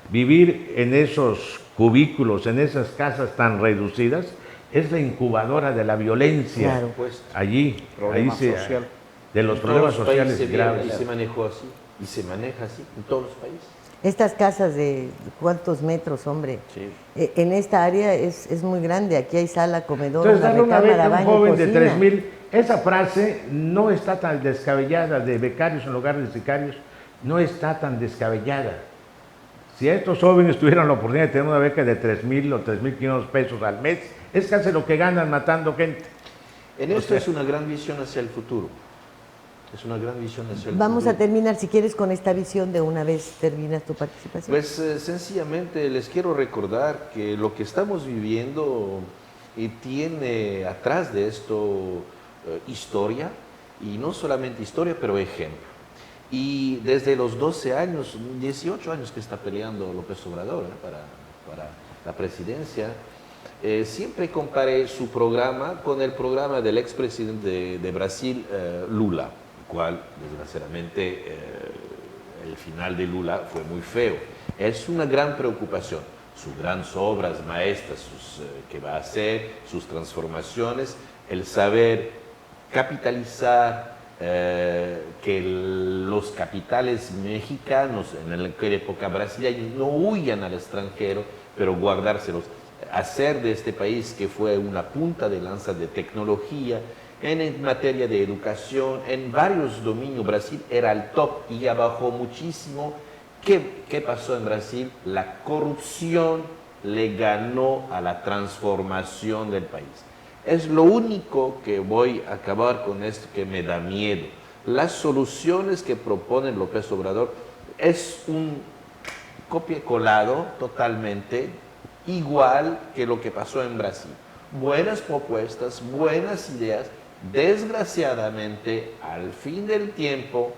vivir en esos cubículos, en esas casas tan reducidas, es la incubadora de la violencia. Claro. Allí social. de los En problemas todos los países sociales se graves. vive y se manejó así, y se maneja así en todos los países. Estas casas de ¿cuántos metros, hombre? Sí. En esta área es muy grande. Aquí hay sala, comedor, Entonces, una darle una recámara, beca a un baño, joven de cocina. 3,000, esa frase no está tan descabellada, de becarios en lugar de sicarios, no está tan descabellada. Si estos jóvenes tuvieran la oportunidad de tener una beca de 3,000 o 3,500 pesos al mes, es casi lo que ganan matando gente. En esto es una gran visión hacia el futuro. Es una gran visión hacia el futuro. Vamos a terminar, si quieres, con esta visión de una vez terminas tu participación. Pues sencillamente les quiero recordar que lo que estamos viviendo tiene atrás de esto historia, y no solamente historia, pero ejemplo. Y desde los 12 años, 18 años que está peleando López Obrador para la presidencia, siempre comparé su programa con el programa del expresidente de Brasil, Lula, el cual desgraciadamente el final de Lula fue muy feo. Es una gran preocupación, sus grandes obras maestras que va a hacer, sus transformaciones, el saber capitalizar que los capitales mexicanos, en la época brasileña, no huyan al extranjero, pero guardárselos, hacer de este país que fue una punta de lanza de tecnología, en materia de educación, en varios dominios. Brasil era el top y ya bajó muchísimo. ¿Qué pasó en Brasil? La corrupción le ganó a la transformación del país. Es lo único que voy a acabar con esto que me da miedo. Las soluciones que propone López Obrador es un copia colado totalmente igual que lo que pasó en Brasil. Buenas propuestas, buenas ideas. Desgraciadamente, al fin del tiempo,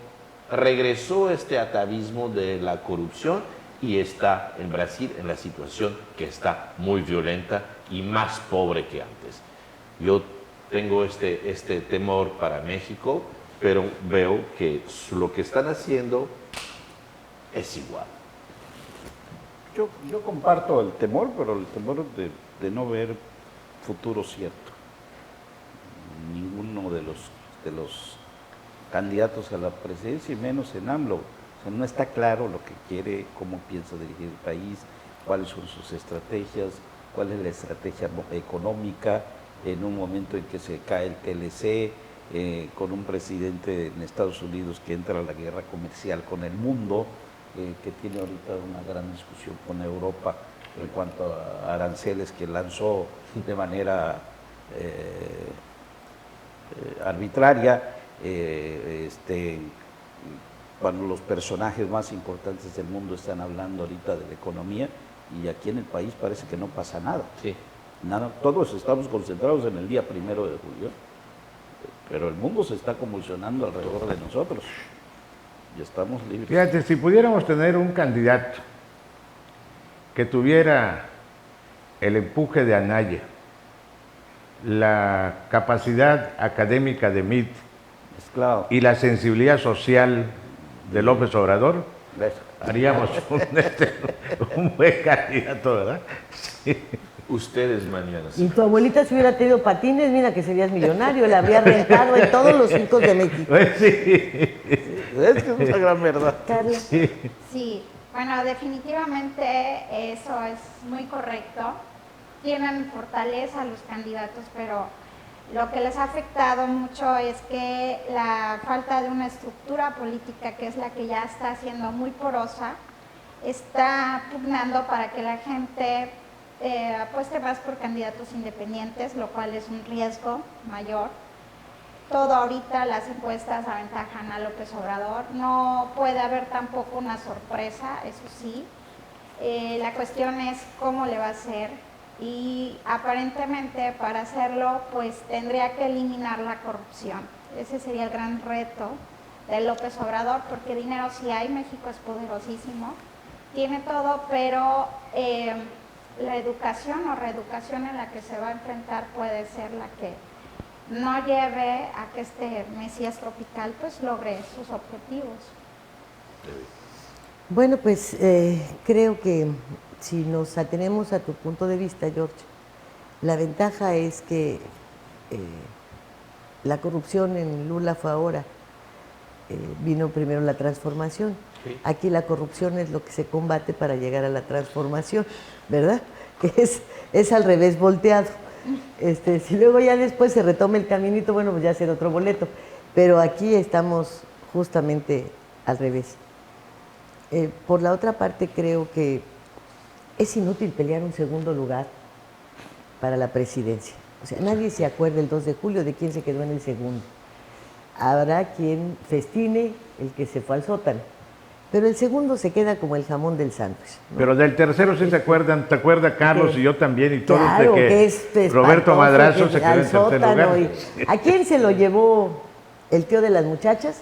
regresó este atavismo de la corrupción y está en Brasil en la situación que está muy violenta y más pobre que antes. Yo tengo este temor para México, pero veo que lo que están haciendo es igual. Yo comparto el temor, pero el temor de no ver futuro cierto. Ninguno de los candidatos a la presidencia, y menos en AMLO. O sea, no está claro lo que quiere, cómo piensa dirigir el país, cuáles son sus estrategias, cuál es la estrategia económica, en un momento en que se cae el TLC, con un presidente en Estados Unidos que entra a la guerra comercial con el mundo, que tiene ahorita una gran discusión con Europa en cuanto a aranceles que lanzó de manera arbitraria, cuando los personajes más importantes del mundo están hablando ahorita de la economía, y aquí en el país parece que no pasa nada. Sí. Nada, todos estamos concentrados en el día 1 de julio, pero el mundo se está convulsionando alrededor de nosotros y estamos libres. Fíjate, si pudiéramos tener un candidato que tuviera el empuje de Anaya, la capacidad académica de Meade Claro. y la sensibilidad social de López Obrador, haríamos un buen candidato, ¿verdad? Sí. Ustedes mañana. Y tu abuelita si hubiera tenido patines, mira que serías millonario, la habría rentado en todos los circos de México. Pues sí. Es que es una gran verdad. Carla. Sí, bueno, definitivamente eso es muy correcto. Tienen fortaleza los candidatos, pero lo que les ha afectado mucho es que la falta de una estructura política, que es la que ya está siendo muy porosa, está pugnando para que la gente apueste más por candidatos independientes, lo cual es un riesgo mayor. Todo ahorita las encuestas aventajan a López Obrador. No puede haber tampoco una sorpresa, eso sí. La cuestión es cómo le va a hacer. y aparentemente para hacerlo pues tendría que eliminar la corrupción. Ese sería el gran reto de López Obrador, porque dinero sí hay, México es poderosísimo, tiene todo, pero la educación o reeducación en la que se va a enfrentar puede ser la que no lleve a que este Mesías tropical pues logre sus objetivos. Bueno, pues creo que si nos atenemos a tu punto de vista, George, la ventaja es que la corrupción en Lula fue ahora, vino primero la transformación. Sí. Aquí la corrupción es lo que se combate para llegar a la transformación, ¿verdad? Que es al revés volteado. Si luego ya después se retoma el caminito, bueno, pues ya será otro boleto. Pero aquí estamos justamente al revés. Por la otra parte, creo que es inútil pelear un segundo lugar para la presidencia. O sea, nadie se acuerda el 2 de julio de quién se quedó en el segundo. Habrá quien festine el que se fue al sótano, pero el segundo se queda como el jamón del sándwich, ¿no? Pero del tercero sí se acuerdan, ¿te acuerdas, Carlos, y yo también, y todos, claro, de que es Roberto Madrazo se quedó en tercer lugar? ¿A quién se lo llevó el tío de las muchachas?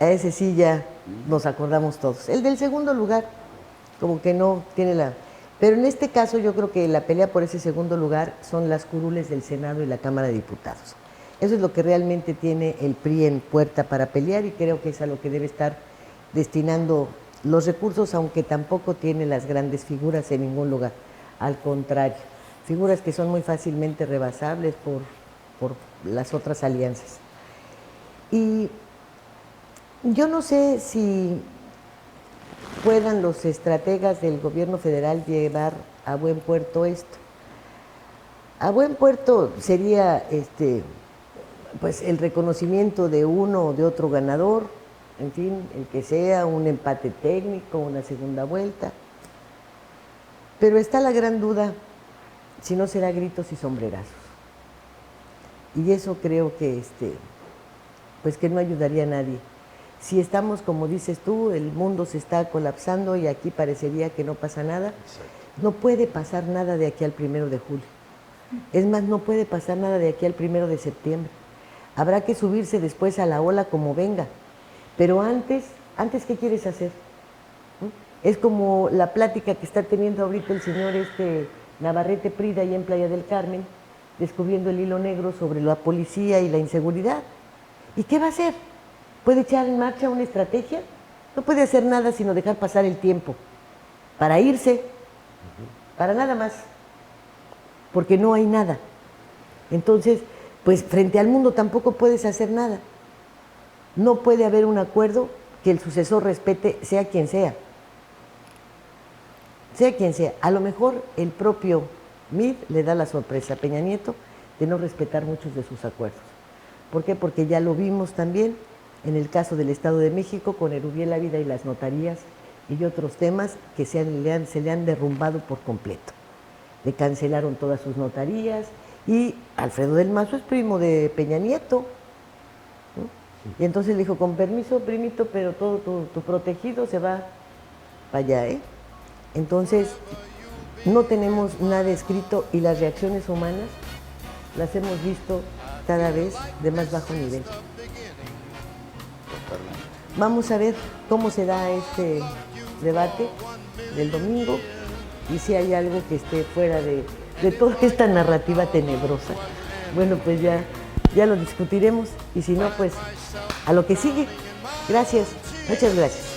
A ese sí ya nos acordamos todos. El del segundo lugar, como que no tiene la... Pero en este caso yo creo que la pelea por ese segundo lugar son las curules del Senado y la Cámara de Diputados. Eso es lo que realmente tiene el PRI en puerta para pelear, y creo que es a lo que debe estar destinando los recursos, aunque tampoco tiene las grandes figuras en ningún lugar. Al contrario, figuras que son muy fácilmente rebasables por las otras alianzas. Y yo no sé si puedan los estrategas del gobierno federal llevar a buen puerto esto. A buen puerto sería pues el reconocimiento de uno o de otro ganador, en fin, el que sea, un empate técnico, una segunda vuelta. Pero está la gran duda si no será gritos y sombrerazos. Y eso creo que pues que no ayudaría a nadie. Si estamos, como dices tú, el mundo se está colapsando y aquí parecería que no pasa nada. No puede pasar nada de aquí al 1 de julio. Es más, no puede pasar nada de aquí al 1 de septiembre. Habrá que subirse después a la ola como venga. Pero antes ¿qué quieres hacer? Es como la plática que está teniendo ahorita el señor Navarrete Prida ahí en Playa del Carmen, descubriendo el hilo negro sobre la policía y la inseguridad. ¿Y qué va a hacer? ¿Puede echar en marcha una estrategia? No puede hacer nada sino dejar pasar el tiempo para irse, para nada más, porque no hay nada. Entonces, pues frente al mundo tampoco puedes hacer nada. No puede haber un acuerdo que el sucesor respete, sea quien sea. Sea quien sea. A lo mejor el propio MIR le da la sorpresa a Peña Nieto de no respetar muchos de sus acuerdos. ¿Por qué? Porque ya lo vimos también en el caso del Estado de México con Erubiel Ávila y las notarías y otros temas que se le han derrumbado por completo. Le cancelaron todas sus notarías y Alfredo del Mazo es primo de Peña Nieto, ¿no? Y entonces le dijo, con permiso, primito, pero todo tu protegido se va para allá, ¿eh? Entonces, no tenemos nada escrito y las reacciones humanas las hemos visto cada vez de más bajo nivel. Vamos a ver cómo se da este debate del domingo y si hay algo que esté fuera de toda esta narrativa tenebrosa. Bueno, pues ya lo discutiremos y si no, pues a lo que sigue. Gracias, muchas gracias.